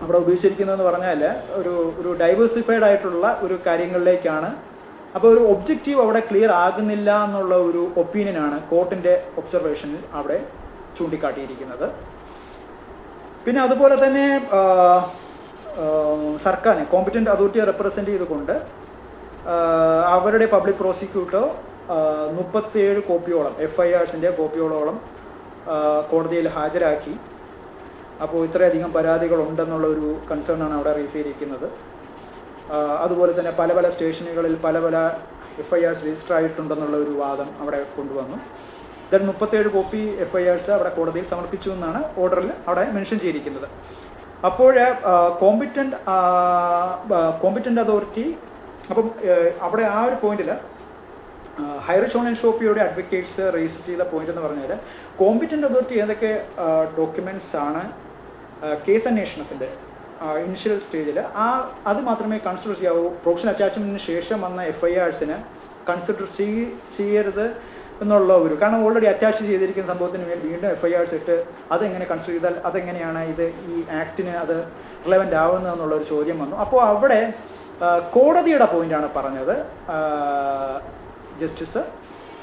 അവിടെ ഉപയോഗിച്ചിരിക്കുന്നതെന്ന് പറഞ്ഞാൽ ഒരു ഡൈവേഴ്സിഫൈഡ് ആയിട്ടുള്ള ഒരു കാര്യങ്ങളിലേക്കാണ്. അപ്പോൾ ഒരു ഒബ്ജക്റ്റീവ് അവിടെ ക്ലിയർ ആകുന്നില്ല എന്നുള്ള ഒരു ഒപ്പീനിയനാണ് കോർട്ടിൻ്റെ ഒബ്സർവേഷനിൽ അവിടെ ചൂണ്ടിക്കാട്ടിയിരിക്കുന്നത്. പിന്നെ അതുപോലെ തന്നെ സർക്കാരിനെ കോമ്പിറ്റൻ്റ് അതോറിറ്റിയെ റെപ്രസെൻ്റ് ചെയ്തുകൊണ്ട് അവരുടെ പബ്ലിക് പ്രോസിക്യൂട്ടർ 37 കോപ്പിയോളം FIRസിൻ്റെ കോപ്പിയോളം കോടതിയിൽ ഹാജരാക്കി. അപ്പോൾ ഇത്രയധികം പരാതികളുണ്ടെന്നുള്ള ഒരു കൺസേണാണ് അവിടെ റേസ് ചെയ്തിരിക്കുന്നത്. അതുപോലെ തന്നെ പല സ്റ്റേഷനുകളിൽ പല FIRs രജിസ്റ്റർ ആയിട്ടുണ്ടെന്നുള്ള ഒരു വാദം അവിടെ കൊണ്ടുവന്നു. 37 കോപ്പി FIRs അവിടെ കോടതിയിൽ സമർപ്പിച്ചു എന്നാണ് ഓർഡറിൽ അവിടെ മെൻഷൻ ചെയ്തിരിക്കുന്നത്. അപ്പോൾ കോമ്പിറ്റൻ്റ് അതോറിറ്റി, അപ്പം അവിടെ ആ ഒരു പോയിന്റിൽ ഹൈറിച്ച് ഓൺലൈൻ ഷോപ്പിയുടെ അഡ്വക്കേറ്റ്സ് റേസ് ചെയ്ത പോയിന്റ് എന്ന് പറഞ്ഞാൽ കോമ്പിറ്റൻ്റ് അതോറിറ്റി ഏതൊക്കെ ഡോക്യുമെൻറ്റ്സ് ആണ് കേസ് അന്വേഷണത്തിൻ്റെ ഇനിഷ്യൽ സ്റ്റേജിൽ അത് മാത്രമേ കൺസിഡർ ചെയ്യാവൂ. പ്രൊഫഷണൽ അറ്റാച്ച്മെൻറ്റിന് ശേഷം വന്ന FIRസിന് കൺസിഡർ ചെയ്യരുത് എന്നുള്ള കാരണം ഓൾറെഡി അറ്റാച്ച് ചെയ്തിരിക്കുന്ന സംഭവത്തിന് മേൽ വീണ്ടും FIRs ഇട്ട് അതെങ്ങനെ കൺസിഡർ ചെയ്താൽ അതെങ്ങനെയാണ് ഈ ആക്ടിന് അത് റിലവൻ്റ് ആവുന്നതെന്നുള്ളൊരു ചോദ്യം വന്നു. അപ്പോൾ അവിടെ കോടതിയുടെ പോയിൻ്റാണ് പറഞ്ഞത് ജസ്റ്റിസ്.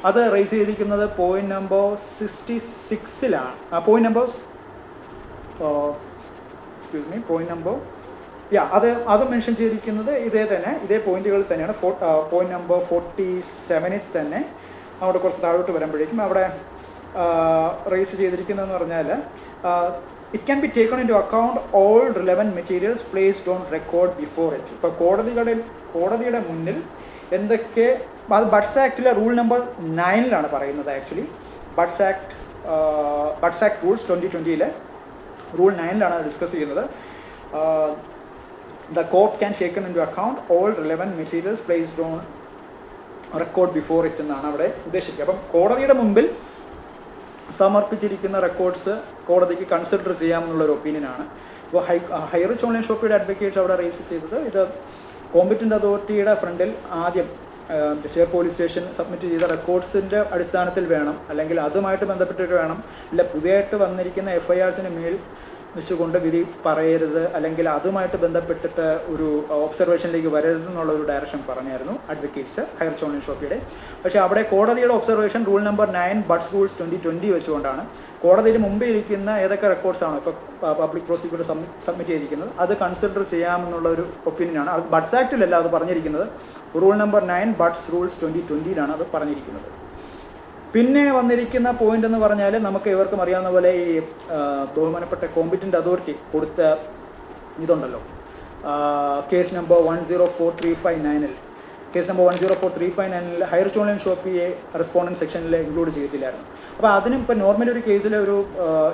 അത് റേസ് ചെയ്തിരിക്കുന്നത് പോയിന്റ് നമ്പർ 66 പോയിന്റ് നമ്പർ അത് മെൻഷൻ ചെയ്തിരിക്കുന്നത് ഇതേ പോയിന്റുകൾ തന്നെയാണ്. പോയിന്റ് നമ്പർ 47 തന്നെ അവിടെ കുറച്ച് താഴോട്ട് വരുമ്പോഴേക്കും അവിടെ റേസ് ചെയ്തിരിക്കുന്നതെന്ന് പറഞ്ഞാൽ it can be taken into account all relevant materials placed on record before it. ഇപ്പോൾ കോടതിയുടെ മുന്നിൽ എന്തൊക്കെ, അത് ബഡ്സ് ആക്ടിലെ റൂൾ നമ്പർ 9 പറയുന്നത്. Actually BUDS act rules 2020 rule 9 discuss ചെയ്യുന്നത്. The court can taken into account all relevant materials placed on record before it എന്നാണ് അവിടെ ഉദ്ദേശിക്കുക. അപ്പം കോടതിയുടെ മുമ്പിൽ സമർപ്പിച്ചിരിക്കുന്ന റെക്കോർഡ്സ് കോടതിക്ക് കൺസിഡർ ചെയ്യാമെന്നുള്ളൊരു ഒപ്പീനിയനാണ്. അപ്പോൾ ഹൈറിച്ച് ഓൺലൈൻ ഷോപ്പിയുടെ അഡ്വക്കേറ്റ്സ് അവിടെ റേസ് ചെയ്തത് ഇത് കോമ്പിറ്റൻ്റ് അതോറിറ്റിയുടെ ഫ്രണ്ടിൽ ആദ്യം സ്റ്റേറ്റ് പോലീസ് സ്റ്റേഷൻ സബ്മിറ്റ് ചെയ്ത റെക്കോർഡ്സിൻ്റെ അടിസ്ഥാനത്തിൽ വേണം, അല്ലെങ്കിൽ അതുമായിട്ട് ബന്ധപ്പെട്ടിട്ട് വേണം, ഇല്ല പുതിയതായിട്ട് വന്നിരിക്കുന്ന FIRസിന് മേൽ വെച്ചുകൊണ്ട് വിധി പറയരുത്, അല്ലെങ്കിൽ അതുമായിട്ട് ബന്ധപ്പെട്ടിട്ട് ഒരു ഒബ്സർവേഷനിലേക്ക് വരരുത് എന്നുള്ള ഒരു ഡയറക്ഷൻ പറഞ്ഞായിരുന്നു അഡ്വക്കേറ്റ്സ് ഹൈറിച്ച് ഓൺലൈൻ ഷോപ്പിയുടെ. പക്ഷേ അവിടെ കോടതിയുടെ observation rule number 9 buds rules 2020 വെച്ചുകൊണ്ടാണ് കോടതിയിൽ മുമ്പേ ഇരിക്കുന്ന ഏതൊക്കെ റെക്കോർഡ്സാണോ ഇപ്പോൾ പബ്ലിക് പ്രോസിക്യൂട്ടർ സബ്മിറ്റ് ചെയ്തിരിക്കുന്നത് അത് കൺസിഡർ ചെയ്യാമെന്നുള്ള ഒരു ഒപ്പീനിയനാണ്. അത് ബഡ്സ് ആക്റ്റിലല്ല അത് പറഞ്ഞിരിക്കുന്നത്, റൂൾ നമ്പർ 9 ബഡ്സ് റൂൾസ് 2020 അത് പറഞ്ഞിരിക്കുന്നത്. പിന്നെ വന്നിരിക്കുന്ന പോയിന്റ് എന്ന് പറഞ്ഞാൽ നമുക്ക് ഇവർക്കും അറിയാവുന്ന പോലെ ഈ ബഹുമാനപ്പെട്ട കോമ്പറ്റൻ്റ് അതോറിറ്റി കൊടുത്ത ഇതുണ്ടല്ലോ, case number 10435 case number 10435 Highrich Online ഷോപ്പിയെ റെസ്പോണ്ടൻറ്റ് സെക്ഷനിൽ ഇൻക്ലൂഡ് ചെയ്തില്ലായിരുന്നു. അപ്പോൾ അതിനും ഇപ്പോൾ നോർമലി ഒരു കേസിൽ ഒരു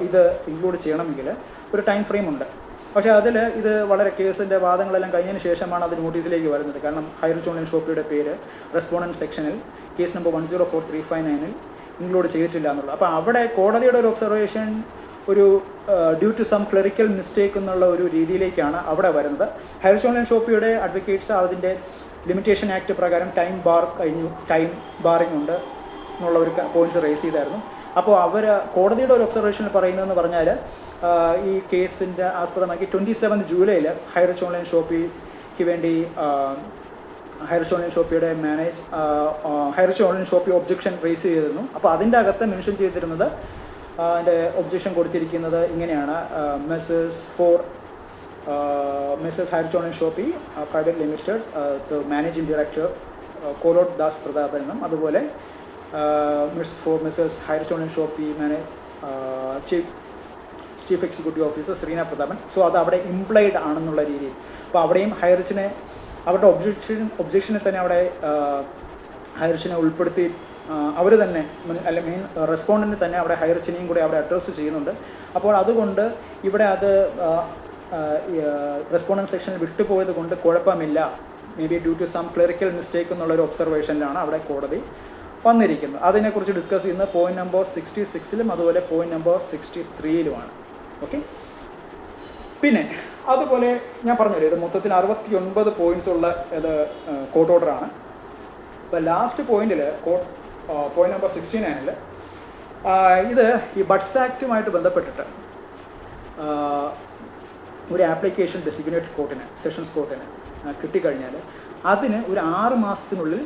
ഇത് ഇൻക്ലൂഡ് ചെയ്യണമെങ്കിൽ ഒരു ടൈം ഫ്രെയിം ഉണ്ട്. പക്ഷേ അതിൽ ഇത് വളരെ കേസിൻ്റെ വാദങ്ങളെല്ലാം കഴിഞ്ഞതിന് ശേഷമാണ് അത് നോട്ടീസിലേക്ക് വരുന്നത്. കാരണം ഹൈറിച്ച് ഓൺലൈൻ ഷോപ്പിയുടെ പേര് റെസ്പോണ്ടൻറ്റ് സെക്ഷനിൽ കേസ് നമ്പർ 10435 ഇൻക്ലൂഡ് ചെയ്തിട്ടില്ല എന്നുള്ളത്. അപ്പോൾ അവിടെ കോടതിയുടെ ഒരു ഒബ്സർവേഷൻ ഒരു due to some clerical mistake എന്നുള്ള ഒരു രീതിയിലേക്കാണ് അവിടെ വരുന്നത്. ഹൈറിച്ച് ഓൺലൈൻ ഷോപ്പിയുടെ അഡ്വക്കേറ്റ്സ് അതിൻ്റെ ലിമിറ്റേഷൻ ആക്ട് പ്രകാരം ടൈം ബാർ കഴിഞ്ഞു, ടൈം ബാറിംഗ് ഉണ്ട് എന്നുള്ള ഒരു പോയിന്റ്സ് റേസ് ചെയ്തായിരുന്നു. അപ്പോൾ അവർ കോടതിയുടെ ഒരു ഒബ്സർവേഷനിൽ പറയുന്നതെന്ന് പറഞ്ഞാൽ ഈ കേസിൻ്റെ ആസ്പദമാക്കി 27 ജൂലൈയിൽ ഹൈറിച്ച് ഓൺലൈൻ ഷോപ്പിക്ക് വേണ്ടി ഹൈറിച്ച് ഓൺലൈൻ ഷോപ്പിയുടെ Highrich Online Shoppe objection raise ചെയ്തിരുന്നു. അപ്പോൾ അതിൻ്റെ അകത്ത് മെൻഷൻ ചെയ്തിരുന്നത് അതിൻ്റെ ഒബ്ജക്ഷൻ കൊടുത്തിരിക്കുന്നത് ഇങ്ങനെയാണ്: messrs Highrich Online Shoppe private limited managing director Koloth Das പ്രതാപനും, അതുപോലെ messrs Highrich Online Shoppe chief executive officer Sreena Prathapan. So അത് അവിടെ ഇംപ്ലൈഡ് ആണെന്നുള്ള രീതിയിൽ. അപ്പോൾ അവിടെയും ഹൈറിച്ചിനെ അവരുടെ ഒബ്ജക്ഷനെ തന്നെ അവിടെ ഹൈറിച്ചിനെ ഉൾപ്പെടുത്തി അവർ തന്നെ മെയിൻ റെസ്പോണ്ടൻറ്റ് തന്നെ അവിടെ ഹൈറിച്ചിനെയും കൂടെ അവിടെ അഡ്രസ്സ് ചെയ്യുന്നുണ്ട്. അപ്പോൾ അതുകൊണ്ട് ഇവിടെ അത് റെസ്പോണ്ടൻറ്റ് സെക്ഷനിൽ വിട്ടുപോയത് കൊണ്ട് കുഴപ്പമില്ല, may be due to some clerical mistake എന്നുള്ളൊരു ഒബ്സർവേഷനിലാണ് അവിടെ കോടതി വന്നിരിക്കുന്നത്. അതിനെക്കുറിച്ച് ഡിസ്കസ് ചെയ്യുന്നത് പോയിന്റ് നമ്പർ 66 അതുപോലെ പോയിന്റ് നമ്പർ 63 ഓക്കെ. പിന്നെ അതുപോലെ ഞാൻ പറഞ്ഞല്ലോ ഇത് മൊത്തത്തിൽ 69 പോയിൻറ്റ്സ് ഉള്ള ഇത് കോർട്ട് ഓർഡറാണ്. ഇപ്പോൾ ലാസ്റ്റ് പോയിന്റിൽ പോയിന്റ് നമ്പർ 69 ഇത് ഈ ബഡ്സ് ആക്റ്റുമായിട്ട് ബന്ധപ്പെട്ടിട്ട് ഒരു ആപ്ലിക്കേഷൻ ഡെസിഗ്നേറ്റഡ് കോർട്ടിന്, സെഷൻസ് കോർട്ടിന് കിട്ടിക്കഴിഞ്ഞാൽ അതിന് ഒരു 6 മാസത്തിനുള്ളിൽ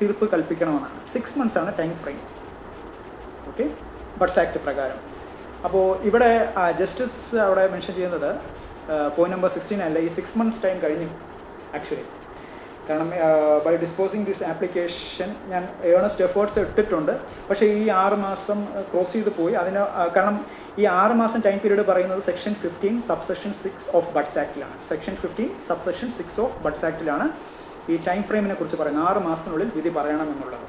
തീർപ്പ് കൽപ്പിക്കണമെന്നാണ്. 6 months ആണ് time frame, okay, buds act പ്രകാരം. അപ്പോൾ ഇവിടെ ജസ്റ്റിസ് അവിടെ മെൻഷൻ ചെയ്യുന്നത് പോയിന്റ് നമ്പർ 69 ഈ 6 months ടൈം കഴിഞ്ഞു ആക്ച്വലി. കാരണം ബൈ ഡിസ്പോസിങ് ദിസ് ആപ്ലിക്കേഷൻ ഞാൻ ഏണസ്റ്റ് എഫേർട്സ് ഇട്ടിട്ടുണ്ട്, പക്ഷേ ഈ 6 മാസം ക്രോസ് ചെയ്ത് പോയി. അതിന് കാരണം ഈ 6 മാസം ടൈം പീരീഡ് പറയുന്നത് സെക്ഷൻ 15 സബ്സെക്ഷൻ 6 ഓഫ് ബഡ്സ് ആക്ടിലാണ്. സെക്ഷൻ 15 സബ്സെക്ഷൻ 6 ഓഫ് ബഡ്സ് ആക്ടിലാണ് ഈ ടൈം ഫ്രെയിമിനെ കുറിച്ച് പറയുന്നത്, 6 മാസത്തിനുള്ളിൽ വിധി പറയണമെന്നുള്ളത്.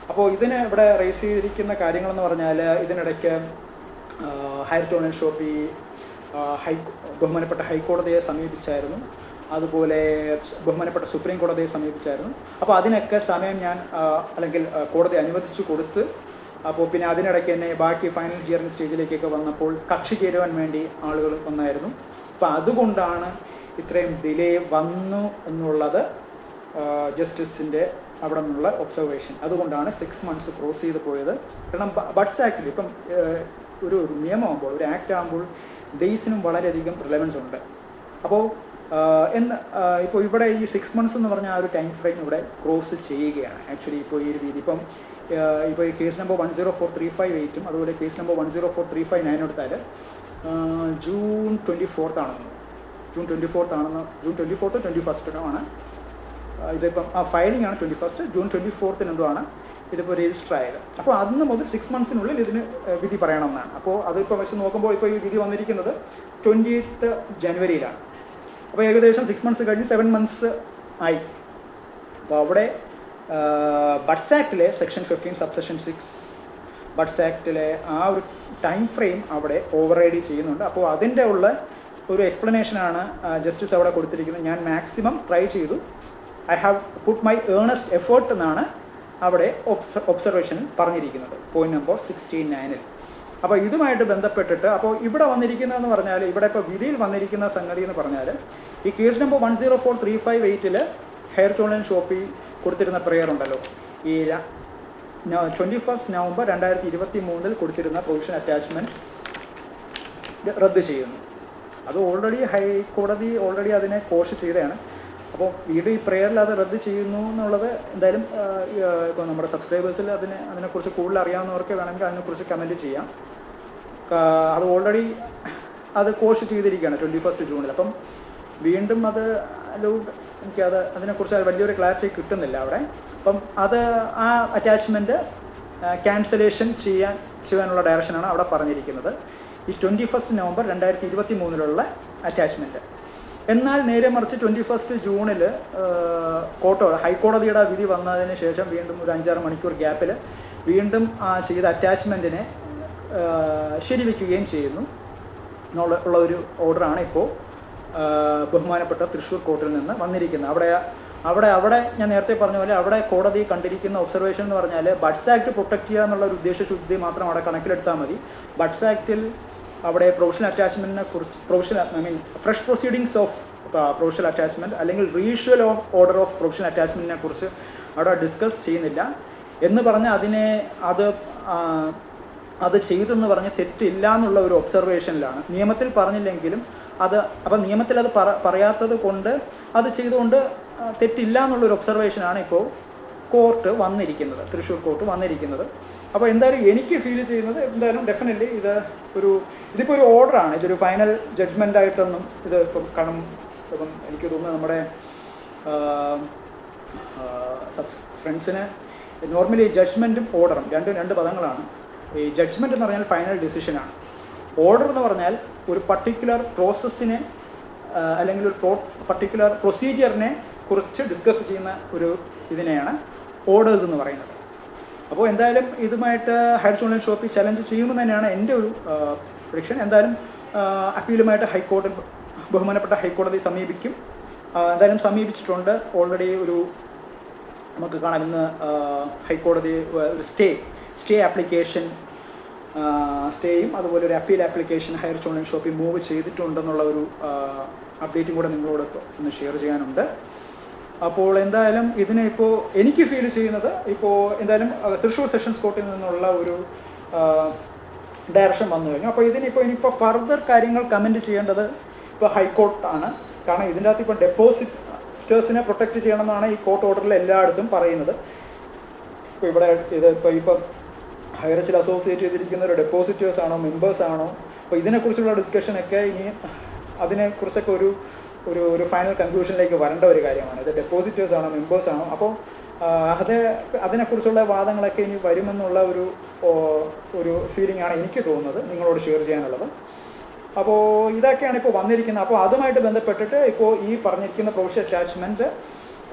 അപ്പോൾ ഇതിന് ഇവിടെ റേസ് ചെയ്തിരിക്കുന്ന കാര്യങ്ങളെന്ന് പറഞ്ഞാൽ ഇതിനിടയ്ക്ക് ഹൈറിച്ച് ഓൺലൈൻ ഷോപ്പി ബഹുമാനപ്പെട്ട ഹൈക്കോടതിയെ സമീപിച്ചായിരുന്നു, അതുപോലെ ബഹുമാനപ്പെട്ട സുപ്രീം കോടതിയെ സമീപിച്ചായിരുന്നു. അപ്പോൾ അതിനൊക്കെ സമയം ഞാൻ അല്ലെങ്കിൽ കോടതി അനുവദിച്ചു കൊടുത്ത്. അപ്പോൾ പിന്നെ അതിനിടയ്ക്ക് തന്നെ ബാക്കി ഫൈനൽ ഹിയറിംഗ് സ്റ്റേജിലേക്കൊക്കെ വന്നപ്പോൾ കക്ഷി ചേരുവാൻ വേണ്ടി ആളുകൾ വന്നായിരുന്നു. അപ്പോൾ അതുകൊണ്ടാണ് ഇത്രയും ഡിലേ വന്നു എന്നുള്ളത് ജസ്റ്റിസിൻ്റെ അവിടെ നിന്നുള്ള ഒബ്സർവേഷൻ. അതുകൊണ്ടാണ് 6 months ക്രോസ് ചെയ്ത് പോയത്. കാരണം ബഡ്സ് ആക്ടിൽ ഇപ്പം ഒരു നിയമമാകുമ്പോൾ, ഒരു ആക്ട് ആകുമ്പോൾ ഡേയ്സിനും വളരെയധികം റിലവൻസ് ഉണ്ട്. അപ്പോൾ ഇപ്പോൾ ഇവിടെ ഈ 6 months എന്ന് പറഞ്ഞാൽ ആ ഒരു ടൈം ഫ്രെയിം ഇവിടെ ക്രോസ് ചെയ്യുകയാണ് ആക്ച്വലി. ഇപ്പോൾ ഈ ഒരു രീതി ഇപ്പോൾ ഈ കേസ് നമ്പർ 10435 അതുപോലെ കേസ് നമ്പർ 10435 എടുത്താൽ ജൂൺ 24 ആണെന്ന്, ജൂൺ 24 21 ഇതിപ്പം ഫയലിംഗ് ആണ് 21, ജൂൺ 24 എന്തോ ആണ് ഇതിപ്പോൾ രജിസ്റ്റർ ആയത്. അപ്പോൾ അന്ന് മുതൽ 6 monthsനുള്ളിൽ ഇതിന് വിധി പറയണമെന്നാണ്. അപ്പോൾ അതിപ്പോൾ വെച്ച് നോക്കുമ്പോൾ ഇപ്പോൾ ഈ വിധി വന്നിരിക്കുന്നത് 28th ജനുവരിയിലാണ്. അപ്പോൾ ഏകദേശം 6 months കഴിഞ്ഞ് 7 months ആയി. അപ്പോൾ അവിടെ ബഡ്സ് ആക്ടിലെ സെക്ഷൻ 15 സബ്സെക്ഷൻ 6 ബഡ്സ് ആക്ടിലെ ആ ഒരു ടൈം ഫ്രെയിം അവിടെ ഓവർ റൈഡ് ചെയ്യുന്നുണ്ട്. അപ്പോൾ അതിൻ്റെ ഉള്ള ഒരു എക്സ്പ്ലനേഷനാണ് ജസ്റ്റിസ് അവിടെ കൊടുത്തിരിക്കുന്നത്. ഞാൻ മാക്സിമം ട്രൈ ചെയ്തു, I have put my earnest effort എന്നാണ് അവിടെ ഒബ്സർവേഷനിൽ പറഞ്ഞിരിക്കുന്നത് പോയിന്റ് നമ്പർ 69. അപ്പോൾ ഇതുമായിട്ട് ബന്ധപ്പെട്ടിട്ട് അപ്പോൾ ഇവിടെ വന്നിരിക്കുന്നതെന്ന് പറഞ്ഞാൽ, ഇവിടെ ഇപ്പോൾ വിധിയിൽ വന്നിരിക്കുന്ന സംഗതി എന്ന് പറഞ്ഞാൽ, ഈ കേസ് നമ്പർ 10435 ഹൈറിച്ച് ഓൺലൈൻ ഷോപ്പിൽ കൊടുത്തിരുന്ന പ്രെയർ ഉണ്ടല്ലോ, ഈ 21 നവംബർ 2023 കൊടുത്തിരുന്ന പ്രൊവിഷൻ അറ്റാച്ച്മെൻറ്റ് റദ്ദ് ചെയ്യുന്നു. അത് ഓൾറെഡി ഹൈക്കോടതി അതിനെ കോഷ് ചെയ്തതാണ്. അപ്പോൾ വീണ്ടും ഈ പ്രെയറിൽ അത് റദ്ദ് ചെയ്യുന്നു എന്നുള്ളത് എന്തായാലും ഇപ്പോൾ നമ്മുടെ സബ്സ്ക്രൈബേഴ്സിൽ അതിനെക്കുറിച്ച് കൂടുതൽ അറിയാവുന്നവർക്ക് വേണമെങ്കിൽ അതിനെക്കുറിച്ച് കമൻറ്റ് ചെയ്യാം. അത് ഓൾറെഡി അത് കോഷ് ചെയ്തിരിക്കുകയാണ് 21 ജൂണിൽ. അപ്പം വീണ്ടും അത് എനിക്കത് അതിനെക്കുറിച്ച് വലിയൊരു ക്ലാരിറ്റി കിട്ടുന്നില്ല അവിടെ. അപ്പം അത് ആ അറ്റാച്ച്മെൻറ്റ് ക്യാൻസലേഷൻ ചെയ്യാനുള്ള ഡയറക്ഷനാണ് അവിടെ പറഞ്ഞിരിക്കുന്നത്, ഈ 21 നവംബർ 2023 അറ്റാച്ച്മെൻറ്റ്. എന്നാൽ നേരെ മറിച്ച് 21 ജൂണിൽ ഹൈക്കോടതിയുടെ വിധി വന്നതിന് ശേഷം വീണ്ടും ഒരു 5-6 മണിക്കൂർ ഗ്യാപ്പിൽ വീണ്ടും ആ ചെയ്ത അറ്റാച്ച്മെൻറ്റിനെ ശരിവെക്കുകയും ചെയ്യുന്നു എന്നുള്ള ഒരു ഓർഡറാണ് ഇപ്പോൾ ബഹുമാനപ്പെട്ട തൃശ്ശൂർ കോർട്ടിൽ നിന്ന് വന്നിരിക്കുന്നത്. അവിടെ ഞാൻ നേരത്തെ പറഞ്ഞ പോലെ അവിടെ കോടതി കണ്ടിരിക്കുന്ന ഒബ്സർവേഷൻ എന്ന് പറഞ്ഞാൽ ബഡ്സ് ആക്ട് പ്രൊട്ടക്റ്റ് ചെയ്യുക എന്നുള്ള ഒരു ഉദ്ദേശശുദ്ധി മാത്രം അവിടെ കണക്കിലെടുത്താൽ മതി. ബഡ്സ് ആക്ടിൽ അവിടെ പ്രൊവിഷണൽ അറ്റാച്ച്മെൻറ്റിനെ കുറിച്ച് fresh proceedings of provisional attachment അല്ലെങ്കിൽ റീഷ്വൽ ഓർഡർ ഓഫ് പ്രൊവിഷണൽ അറ്റാച്ച്മെൻറ്റിനെ കുറിച്ച് അവിടെ ഡിസ്കസ് ചെയ്യുന്നില്ല എന്ന് പറഞ്ഞാൽ അത് ചെയ്തെന്ന് പറഞ്ഞ് തെറ്റില്ല എന്നുള്ള ഒരു ഒബ്സർവേഷനിലാണ്. നിയമത്തിൽ പറഞ്ഞില്ലെങ്കിലും അപ്പം നിയമത്തിൽ അത് പറയാത്തത് കൊണ്ട് അത് ചെയ്തുകൊണ്ട് തെറ്റില്ല എന്നുള്ളൊരു ഒബ്സർവേഷനാണ് ഇപ്പോൾ തൃശ്ശൂർ കോർട്ട് വന്നിരിക്കുന്നത്. അപ്പോൾ എന്തായാലും എനിക്ക് ഫീൽ ചെയ്യുന്നത് എന്തായാലും ഡെഫിനറ്റ്ലി ഇതിപ്പോൾ ഒരു ഓർഡറാണ്, ഇതൊരു ഫൈനൽ ജഡ്ജ്മെൻ്റ് ആയിട്ടൊന്നും ഇത് ഇപ്പം എനിക്ക് തോന്നുന്നു നമ്മുടെ ഫ്രണ്ട്സിന് നോർമലി ജഡ്ജ്മെൻറ്റും ഓർഡറും രണ്ട് പദങ്ങളാണ്. ഈ ജഡ്ജ്മെൻറ്റ് എന്ന് പറഞ്ഞാൽ ഫൈനൽ ഡിസിഷനാണ്. ഓർഡർ എന്ന് പറഞ്ഞാൽ ഒരു പർട്ടിക്കുലർ പ്രോസസ്സിനെ അല്ലെങ്കിൽ ഒരു പർട്ടിക്കുലർ പ്രൊസീജിയറിനെ കുറിച്ച് ഡിസ്കസ് ചെയ്യുന്ന ഇതിനെയാണ് ഓർഡേഴ്സ് എന്ന് പറയുന്നത്. അപ്പോൾ എന്തായാലും ഇതുമായിട്ട് ഹയർ ഓൺലൈൻ ഷോപ്പിൽ ചലഞ്ച് ചെയ്യുമെന്ന് തന്നെയാണ് എൻ്റെ ഒരു പ്രഡിക്ഷൻ. എന്തായാലും അപ്പീലുമായിട്ട് ബഹുമാനപ്പെട്ട ഹൈക്കോടതി സമീപിക്കും. എന്തായാലും സമീപിച്ചിട്ടുണ്ട് ഓൾറെഡി. നമുക്ക് കാണാം ഇന്ന് ഹൈക്കോടതി സ്റ്റേ ആപ്ലിക്കേഷൻ സ്റ്റേയും അതുപോലെ ഒരു അപ്പീൽ ആപ്ലിക്കേഷൻ ഹയർ ഓൺലൈൻ ഷോപ്പിൽ മൂവ് ചെയ്തിട്ടുണ്ടെന്നുള്ള ഒരു അപ്ഡേറ്റും കൂടെ നിങ്ങളോട് ഒന്ന് ഷെയർ ചെയ്യാനുണ്ട്. അപ്പോൾ എന്തായാലും ഇപ്പോൾ എനിക്ക് ഫീൽ ചെയ്യുന്നത് എന്തായാലും തൃശ്ശൂർ സെഷൻസ് കോർട്ടിൽ നിന്നുള്ള ഒരു ഡയറക്ഷൻ വന്നു കഴിഞ്ഞു. അപ്പോൾ ഇനിയിപ്പോൾ ഫർദർ കാര്യങ്ങൾ കമൻറ്റ് ചെയ്യേണ്ടത് ഹൈക്കോർട്ടാണ്. കാരണം ഇതിൻ്റെ അകത്ത് ഡെപ്പോസിറ്റേഴ്സിനെ പ്രൊട്ടക്റ്റ് ചെയ്യണമെന്നാണ് ഈ കോർട്ട് ഓർഡറിൽ എല്ലായിടത്തും പറയുന്നത്. ഇവിടെ ഇപ്പം ഹൈറസിൽ അസോസിയേറ്റ് ചെയ്തിരിക്കുന്ന ഒരു ഡെപ്പോസിറ്റേഴ്സ് ആണോ മെമ്പേഴ്സ് ആണോ, അപ്പോൾ ഇതിനെക്കുറിച്ചുള്ള ഡിസ്കഷനൊക്കെ ഇനി അതിനെക്കുറിച്ചൊക്കെ ഒരു ഫൈനൽ കൺക്ലൂഷനിലേക്ക് വരേണ്ട ഒരു കാര്യമാണ്. ഇത് ഡെപ്പോസിറ്റേഴ്സ് ആണോ മെമ്പേഴ്സ് ആണോ, അപ്പോൾ അതിനെക്കുറിച്ചുള്ള വാദങ്ങളൊക്കെ ഇനി വരുമെന്നുള്ള ഒരു ഫീലിംഗ് ആണ് എനിക്ക് തോന്നുന്നത് നിങ്ങളോട് ഷെയർ ചെയ്യാനുള്ളത്. അപ്പോൾ ഇതൊക്കെയാണ് ഇപ്പോൾ വന്നിരിക്കുന്നത്. അപ്പോൾ അതുമായിട്ട് ബന്ധപ്പെട്ടിട്ട് ഇപ്പോൾ ഈ പറഞ്ഞിരിക്കുന്ന പ്രൊവിഷണൽ അറ്റാച്ച്മെൻറ്റ്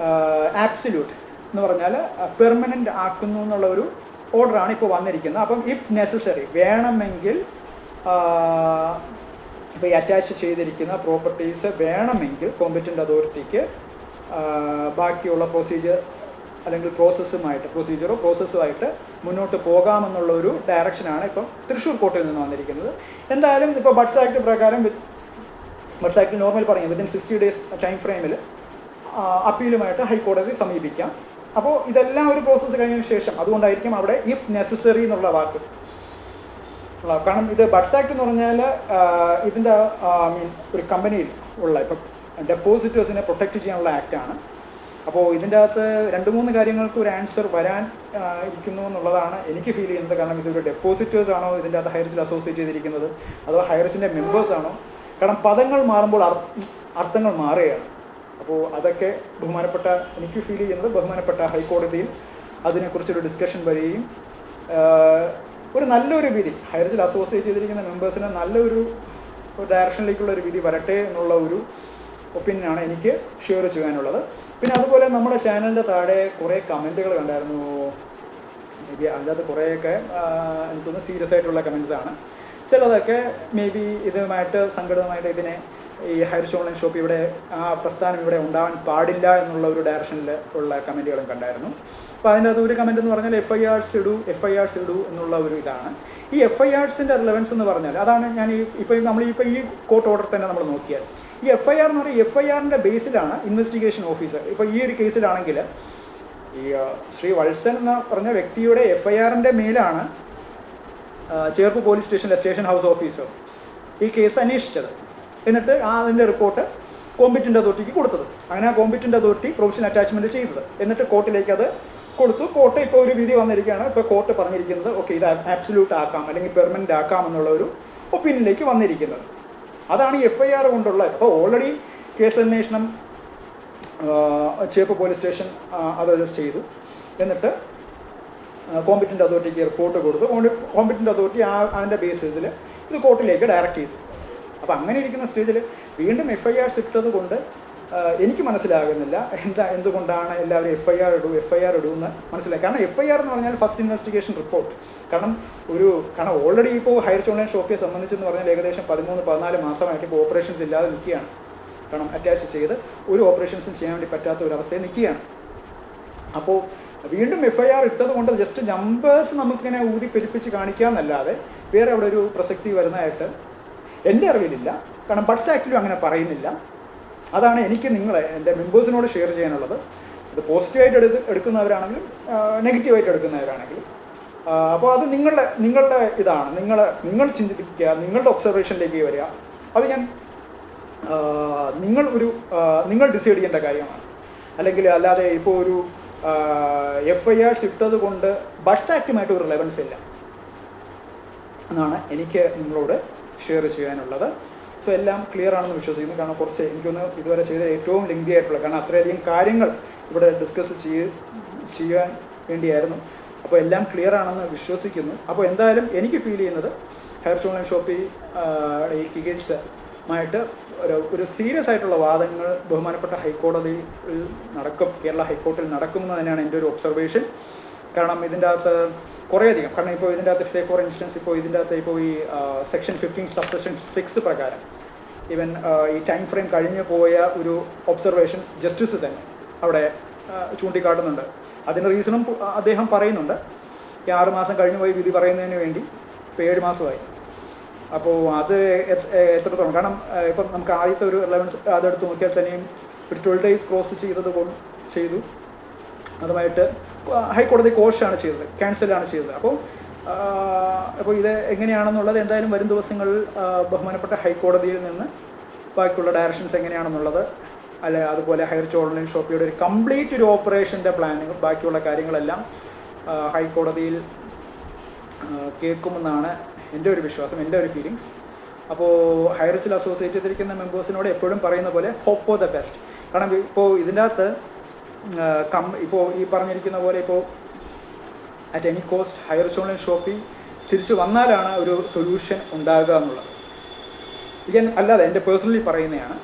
ആബ്സല്യൂട്ട് എന്ന് പറഞ്ഞാൽ പെർമനൻ്റ് ആക്കുന്നു എന്നുള്ള ഒരു ഓർഡറാണ് ഇപ്പോൾ വന്നിരിക്കുന്നത്. അപ്പം ഇഫ് നെസസറി വേണമെങ്കിൽ ഇപ്പോൾ ഈ അറ്റാച്ച് ചെയ്തിരിക്കുന്ന പ്രോപ്പർട്ടീസ് വേണമെങ്കിൽ കോമ്പറ്റൻ്റ് അതോറിറ്റിക്ക് ബാക്കിയുള്ള പ്രൊസീജിയർ അല്ലെങ്കിൽ പ്രോസസ്സുമായിട്ട് മുന്നോട്ട് പോകാമെന്നുള്ള ഒരു ഡയറക്ഷനാണ് ഇപ്പം തൃശ്ശൂർ കോർട്ടിൽ നിന്ന് വന്നിരിക്കുന്നത്. എന്തായാലും ഇപ്പോൾ ബഡ്സ് ആക്ട് പ്രകാരം ബഡ്സ് ആക്ട് നോർമൽ പറയും വിത്തിൻ 60 days ടൈം ഫ്രെയിമിൽ അപ്പീലുമായിട്ട് ഹൈക്കോടതി സമീപിക്കാം. അപ്പോൾ ഇതെല്ലാം ഒരു പ്രോസസ്സ് കഴിഞ്ഞതിന് ശേഷം അതുകൊണ്ടായിരിക്കും അവിടെ ഇഫ് നെസസറി എന്നുള്ള വാക്ക്. കാരണം ഇത് ബഡ്സ് ആക്ട് എന്ന് പറഞ്ഞാൽ ഇതിൻ്റെ ഒരു കമ്പനിയിൽ ഇപ്പം ഡെപ്പോസിറ്റേഴ്സിനെ പ്രൊട്ടക്റ്റ് ചെയ്യാനുള്ള ആക്റ്റാണ്. അപ്പോൾ ഇതിൻ്റെ അകത്ത് 2-3 കാര്യങ്ങൾക്ക് ഒരു ആൻസർ വരാൻ ഇരിക്കുന്നു എന്നുള്ളതാണ് എനിക്ക് ഫീൽ ചെയ്യുന്നത്. കാരണം ഇതൊരു ഡെപ്പോസിറ്റേഴ്സ് ആണോ ഇതിൻ്റെ അകത്ത് ഹൈറസിൽ അസോസിയേറ്റ് ചെയ്തിരിക്കുന്നത്, അതോ ഹൈറസിൻ്റെ മെമ്പേഴ്സ് ആണോ? കാരണം പദങ്ങൾ മാറുമ്പോൾ അർത്ഥങ്ങൾ മാറുകയാണ്. അപ്പോൾ അതൊക്കെ എനിക്ക് ഫീൽ ചെയ്യുന്നത് ബഹുമാനപ്പെട്ട ഹൈക്കോടതിയിൽ അതിനെക്കുറിച്ചൊരു ഡിസ്കഷൻ വരികയും ഒരു നല്ലൊരു വിധി ഹൈറസിൽ അസോസിയേറ്റ് ചെയ്തിരിക്കുന്ന മെമ്പേഴ്സിന് നല്ലൊരു ഡയറക്ഷനിലേക്കുള്ള ഒരു വിധി വരട്ടെ എന്നുള്ള ഒരു ഒപ്പീനിയനാണ് എനിക്ക് ഷെയർ ചെയ്യാനുള്ളത്. പിന്നെ അതുപോലെ നമ്മുടെ ചാനലിൻ്റെ താഴെ കുറേ കമൻറ്റുകൾ കണ്ടായിരുന്നു. മേ ബി അതിനകത്ത് കുറേയൊക്കെ എനിക്കൊന്ന് സീരിയസ് ആയിട്ടുള്ള കമൻറ്റ്സാണ്. ചിലതൊക്കെ മേ ബി ഇതുമായിട്ട് സംഘടിതമായിട്ട് ഈ ഹൈർ ഓൺലൈൻ ഷോപ്പ് പ്രസ്ഥാനം ഇവിടെ ഉണ്ടാവാൻ പാടില്ല എന്നുള്ള ഒരു ഡയറക്ഷനിൽ ഉള്ള കമൻറ്റുകളും കണ്ടായിരുന്നു. അപ്പോൾ അതിൻ്റെ അത് ഒരു കമൻറ്റ് എന്ന് പറഞ്ഞാൽ എഫ്.ഐ.ആർസ് ഇടൂ എന്നുള്ള ഒരു ഇതാണ്. ഈ എഫ്.ഐ.ആർസിൻ്റെ റിലവൻസ് എന്ന് പറഞ്ഞാൽ അതാണ് ഞാൻ നമ്മളിപ്പോൾ ഈ കോർട്ട് ഓർഡർ തന്നെ നമ്മൾ നോക്കിയാൽ ഈ എഫ്.ഐ.ആർ എന്ന് പറയുന്നത് എഫ്.ഐ.ആറിൻ്റെ ബേസിലാണ് ഇൻവെസ്റ്റിഗേഷൻ ഓഫീസർ. ഇപ്പോൾ ഈ ഒരു കേസിലാണെങ്കിൽ ഈ ശ്രീ വത്സൻ എന്ന് പറഞ്ഞ വ്യക്തിയുടെ എഫ്.ഐ.ആറിൻ്റെ മേലാണ് ചേർപ്പ് പോലീസ് സ്റ്റേഷനിലെ സ്റ്റേഷൻ ഹൗസ് ഓഫീസർ ഈ കേസ് അന്വേഷിച്ചത്. എന്നിട്ട് അതിൻ്റെ റിപ്പോർട്ട് കോമ്പറ്റൻ്റ് അതോറിറ്റിക്ക് കൊടുത്തത്. അങ്ങനെ ആ കോമ്പറ്റൻ്റ് അതോറിറ്റി പ്രൊവിഷണൽ അറ്റാച്ച്മെൻറ്റ് ചെയ്തത്. എന്നിട്ട് കോർട്ടിലേക്ക് അത് കൊടുത്തു. കോർട്ട് ഇപ്പോൾ ഒരു വിധി വന്നിരിക്കുകയാണ്. ഇപ്പോൾ കോർട്ട് പറഞ്ഞിരിക്കുന്നത് ഓക്കെ ഇത് ആബ്സല്യൂട്ട് ആക്കാം അല്ലെങ്കിൽ പെർമനൻ്റ് ആക്കാം എന്നുള്ള ഒരു ഒപ്പീനിയനിലേക്ക് വന്നിരിക്കുന്നത്. അതാണ് ഈ FIR കൊണ്ടുള്ള. ഇപ്പോൾ ഓൾറെഡി കേസ് അന്വേഷണം ചേപ്പ് പോലീസ് സ്റ്റേഷൻ അത് ചെയ്തു. എന്നിട്ട് കോമ്പറ്റൻ്റ് അതോറിറ്റിക്ക് റിപ്പോർട്ട് കൊടുത്തു. കോമ്പറ്റൻ്റ് അതോറിറ്റി അതിൻ്റെ ബേസിസിൽ ഇത് കോർട്ടിലേക്ക് ഡയറക്റ്റ് ചെയ്തു. അപ്പോൾ അങ്ങനെ ഇരിക്കുന്ന സ്റ്റേജിൽ വീണ്ടും FIR ഇട്ടത് കൊണ്ട് എനിക്ക് മനസ്സിലാകുന്നില്ല എന്തുകൊണ്ടാണ് എല്ലാവരും FIR ഇടുമെന്ന് മനസ്സിലായി. കാരണം FIR എന്ന് പറഞ്ഞാൽ ഫസ്റ്റ് ഇൻവെസ്റ്റിഗേഷൻ റിപ്പോർട്ട്. കാരണം ഓൾറെഡി ഇപ്പോൾ ഹൈറിച്ച് ഓൺലൈൻ ഷോപ്പിയെ സംബന്ധിച്ചെന്ന് പറഞ്ഞാൽ ഏകദേശം 13-14 മാസമായിട്ട് ഇപ്പോൾ ഓപ്പറേഷൻസ് ഇല്ലാതെ നിൽക്കുകയാണ്. കാരണം അറ്റാച്ച് ചെയ്ത് ഒരു ഓപ്പറേഷൻസും ചെയ്യാൻ വേണ്ടി പറ്റാത്ത ഒരു അവസ്ഥയിൽ നിൽക്കുകയാണ്. അപ്പോൾ വീണ്ടും FIR ഇട്ടത് കൊണ്ട് ജസ്റ്റ് നമ്പേഴ്സ് നമുക്കിങ്ങനെ ഊതി പെരുപ്പിച്ച് കാണിക്കാമെന്നല്ലാതെ വേറെ അവിടെ ഒരു പ്രസക്തി വരുന്നതായിട്ട് എൻ്റെ അറിവിലില്ല. കാരണം ബഡ്സ് ആക്ടിലും അങ്ങനെ പറയുന്നില്ല. അതാണ് എനിക്ക് എൻ്റെ മെമ്പേഴ്സിനോട് ഷെയർ ചെയ്യാനുള്ളത്. ഇത് പോസിറ്റീവായിട്ട് എടുക്കുന്നവരാണെങ്കിലും നെഗറ്റീവായിട്ട് എടുക്കുന്നവരാണെങ്കിലും. അപ്പോൾ അത് നിങ്ങളുടെ ഇതാണ്. നിങ്ങൾ ചിന്തിക്കുക, നിങ്ങളുടെ ഒബ്സർവേഷനിലേക്ക് വരിക. അത് നിങ്ങൾ ഡിസൈഡ് ചെയ്യേണ്ട കാര്യമാണ്. അല്ലാതെ ഇപ്പോൾ ഒരു FIR ഇട്ടത് കൊണ്ട് ബഡ്സ് ആക്റ്റുമായിട്ട് ഒരു റിലവൻസ് ഇല്ല എന്നാണ് എനിക്ക് നിങ്ങളോട് ഷെയർ ചെയ്യാനുള്ളത്. സോ എല്ലാം ക്ലിയർ ആണെന്ന് വിശ്വസിക്കുന്നു. കാരണം എനിക്കൊന്ന് ഇതുവരെ ചെയ്ത ഏറ്റവും ലെങ്തി ആയിട്ടുള്ള, കാരണം അത്രയധികം കാര്യങ്ങൾ ഇവിടെ ഡിസ്കസ് ചെയ്യാൻ വേണ്ടിയായിരുന്നു. അപ്പോൾ എല്ലാം ക്ലിയർ ആണെന്ന് വിശ്വസിക്കുന്നു. അപ്പോൾ എന്തായാലും എനിക്ക് ഫീൽ ചെയ്യുന്നത് ഹൈറിച്ച് ഓൺലൈൻ ഷോപ്പി ഈ കേസുമായിട്ട് ഒരു സീരിയസ് ആയിട്ടുള്ള വാദങ്ങൾ ബഹുമാനപ്പെട്ട ഹൈക്കോടതിയിൽ നടക്കും, കേരള ഹൈക്കോർട്ടിൽ നടക്കുമെന്ന് തന്നെയാണ് എൻ്റെ ഒരു ഒബ്സർവേഷൻ. കാരണം ഇതിൻ്റെ അകത്ത് കുറേയധികം, കാരണം ഇപ്പോൾ ഇതിൻ്റെ അകത്ത് സേ ഫോർ ഇൻസ്റ്റൻസ് ഇപ്പോൾ ഇതിൻ്റെ അകത്ത് ഇപ്പോൾ ഈ സെക്ഷൻ 15 സബ്സെക്ഷൻ 6 പ്രകാരം ഈവൻ ഈ ടൈം ഫ്രെയിം കഴിഞ്ഞു പോയ ഒരു ഒബ്സർവേഷൻ ജസ്റ്റിസ് തന്നെ അവിടെ ചൂണ്ടിക്കാട്ടുന്നുണ്ട്. അതിൻ്റെ റീസണും അദ്ദേഹം പറയുന്നുണ്ട്. ഈ 6 മാസം കഴിഞ്ഞു പോയി വിധി പറയുന്നതിന് വേണ്ടി ഇപ്പോൾ 7 മാസമായി. അപ്പോൾ അത് എത്രത്തോളം, കാരണം ഇപ്പം നമുക്ക് ആദ്യത്തെ ഒരു റിലവൻസ് അതെടുത്ത് നോക്കിയാൽ തന്നെയും ഒരു 12 days ക്രോസ് ചെയ്തു. അതുമായിട്ട് ഹൈക്കോടതി കോഷാണ് ചെയ്തത്, ക്യാൻസലാണ് ചെയ്തത്. അപ്പോൾ ഇത് എങ്ങനെയാണെന്നുള്ളത് എന്തായാലും വരും ദിവസങ്ങളിൽ ബഹുമാനപ്പെട്ട ഹൈക്കോടതിയിൽ നിന്ന് ബാക്കിയുള്ള ഡയറക്ഷൻസ് എങ്ങനെയാണെന്നുള്ളത്, അതുപോലെ ഹൈറിച്ച് ഓൺലൈൻ ഷോപ്പിയുടെ ഒരു കംപ്ലീറ്റ് ഒരു ഓപ്പറേഷൻ്റെ പ്ലാനുകൾ ബാക്കിയുള്ള കാര്യങ്ങളെല്ലാം ഹൈക്കോടതിയിൽ കേൾക്കുമെന്നാണ് എൻ്റെ ഒരു വിശ്വാസം, എൻ്റെ ഒരു ഫീലിങ്സ്. അപ്പോൾ ഹൈറിച്ചിൽ അസോസിയേറ്റ് ചെയ്തിരിക്കുന്ന മെമ്പേഴ്സിനോട് എപ്പോഴും പറയുന്ന പോലെ ഹോപ്പ് ഫോർ ദ ബെസ്റ്റ്. കാരണം ഇപ്പോൾ ഇതിൻ്റെ അകത്ത് ഇപ്പോൾ ഈ പറഞ്ഞിരിക്കുന്ന പോലെ ഇപ്പോൾ at any cost Highrich Online Shopee തിരിച്ചു വന്നാലാണ് ഒരു സൊല്യൂഷൻ ഉണ്ടാകുക എന്നുള്ളത്. അല്ലാതെ എൻ്റെ പേഴ്സണലി പറയുന്നതാണ്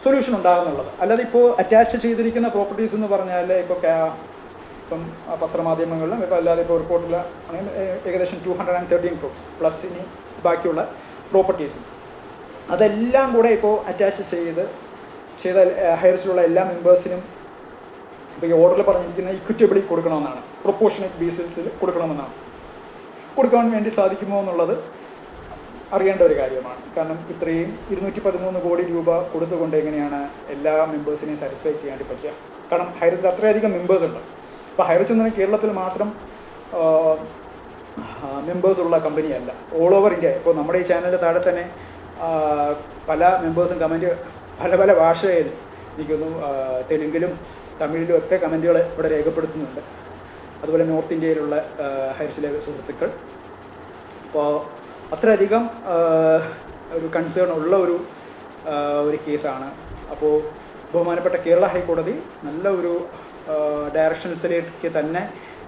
സൊല്യൂഷൻ ഉണ്ടാകുന്നുള്ളത്. അല്ലാതെ ഇപ്പോൾ അറ്റാച്ച് ചെയ്തിരിക്കുന്ന പ്രോപ്പർട്ടീസ് എന്ന് പറഞ്ഞാൽ ഇപ്പം പത്രമാധ്യമങ്ങളിലും ഇപ്പോൾ അല്ലാതെ ഇപ്പോൾ റിപ്പോർട്ടിൽ ഏകദേശം 213 crores പ്ലസ് ഇനി ബാക്കിയുള്ള പ്രോപ്പർട്ടീസും അതെല്ലാം കൂടെ ഇപ്പോൾ അറ്റാച്ച് ചെയ്ത ഹൈറിച്ചിലുള്ള എല്ലാ മെമ്പേഴ്സിനും ഇപ്പോൾ ഈ ഓർഡറിൽ പറഞ്ഞിരിക്കുന്ന ഇക്വിറ്റബിളി കൊടുക്കണമെന്നാണ്, പ്രൊപ്പോർഷണേറ്റ് ബേസിസിൽ കൊടുക്കാൻ വേണ്ടി സാധിക്കുമോ എന്നുള്ളത് അറിയേണ്ട ഒരു കാര്യമാണ്. കാരണം ഇത്രയും 213 കോടി രൂപ കൊടുത്തുകൊണ്ട് എങ്ങനെയാണ് എല്ലാ മെമ്പേഴ്സിനെയും സാറ്റിസ്ഫൈ ചെയ്യാൻ വേണ്ടി പറ്റുക? കാരണം ഹൈറിച്ചിൽ അത്രയധികം മെമ്പേഴ്സ് ഉണ്ട്. ഇപ്പോൾ ഹൈറിച്ച് എന്ന് പറഞ്ഞാൽ കേരളത്തിൽ മാത്രം മെമ്പേഴ്സുള്ള കമ്പനിയല്ല, ഓൾ ഓവർ ഇന്ത്യ. ഇപ്പോൾ നമ്മുടെ ഈ ചാനലിൻ്റെ താഴെ തന്നെ പല മെമ്പേഴ്സും കമൻറ്റ് പല ഭാഷയിൽ, എനിക്കൊന്നു തെലുങ്കിലും തമിഴിലും ഒക്കെ കമൻറ്റുകൾ ഇവിടെ രേഖപ്പെടുത്തുന്നുണ്ട്. അതുപോലെ നോർത്ത് ഇന്ത്യയിലുള്ള ഹൈറിച്ചിലെ സുഹൃത്തുക്കൾ. അപ്പോൾ അത്രയധികം ഒരു കൺസേൺ ഉള്ള ഒരു കേസാണ്. അപ്പോൾ ബഹുമാനപ്പെട്ട കേരള ഹൈക്കോടതി നല്ല ഒരു ഡയറക്ഷൻസിലേക്ക് തന്നെ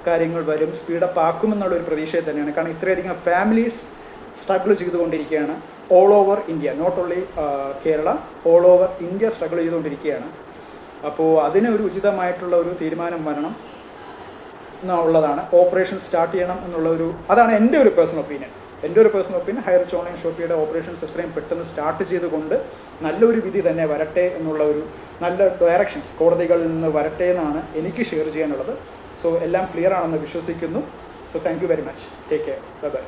കാര്യങ്ങൾ വരും, സ്പീഡപ്പ് ആക്കുമെന്നുള്ളൊരു പ്രതീക്ഷയിൽ തന്നെയാണ്. കാരണം ഇത്രയധികം ഫാമിലീസ് സ്ട്രഗിൾ ചെയ്തുകൊണ്ടിരിക്കുകയാണ് all over India, not only Kerala, all over India struggle ചെയ്തുകൊണ്ടിരിക്കുകയാണ്. അപ്പോൾ അതിന് ഒരു ഉചിതമായിട്ടുള്ള ഒരു തീരുമാനം വരണം എന്നുള്ളതാണ്. ഓപ്പറേഷൻ സ്റ്റാർട്ട് ചെയ്യണം അതാണ് എൻ്റെ ഒരു പേഴ്സണൽ ഒപ്പീനിയൻ. ഹൈറിച്ച് ഓൺലൈൻ ഷോപ്പിയുടെ ഓപ്പറേഷൻസ് എത്രയും പെട്ടെന്ന് സ്റ്റാർട്ട് ചെയ്തുകൊണ്ട് നല്ലൊരു വിധി തന്നെ വരട്ടെ എന്നുള്ള ഒരു നല്ല ഡയറക്ഷൻസ് കോടതികളിൽ നിന്ന് വരട്ടെ എന്നാണ് എനിക്ക് ഷെയർ ചെയ്യാനുള്ളത്. സോ എല്ലാം ക്ലിയർ ആണെന്ന് വിശ്വസിക്കുന്നു. So thank you very much. Take care. Bye bye.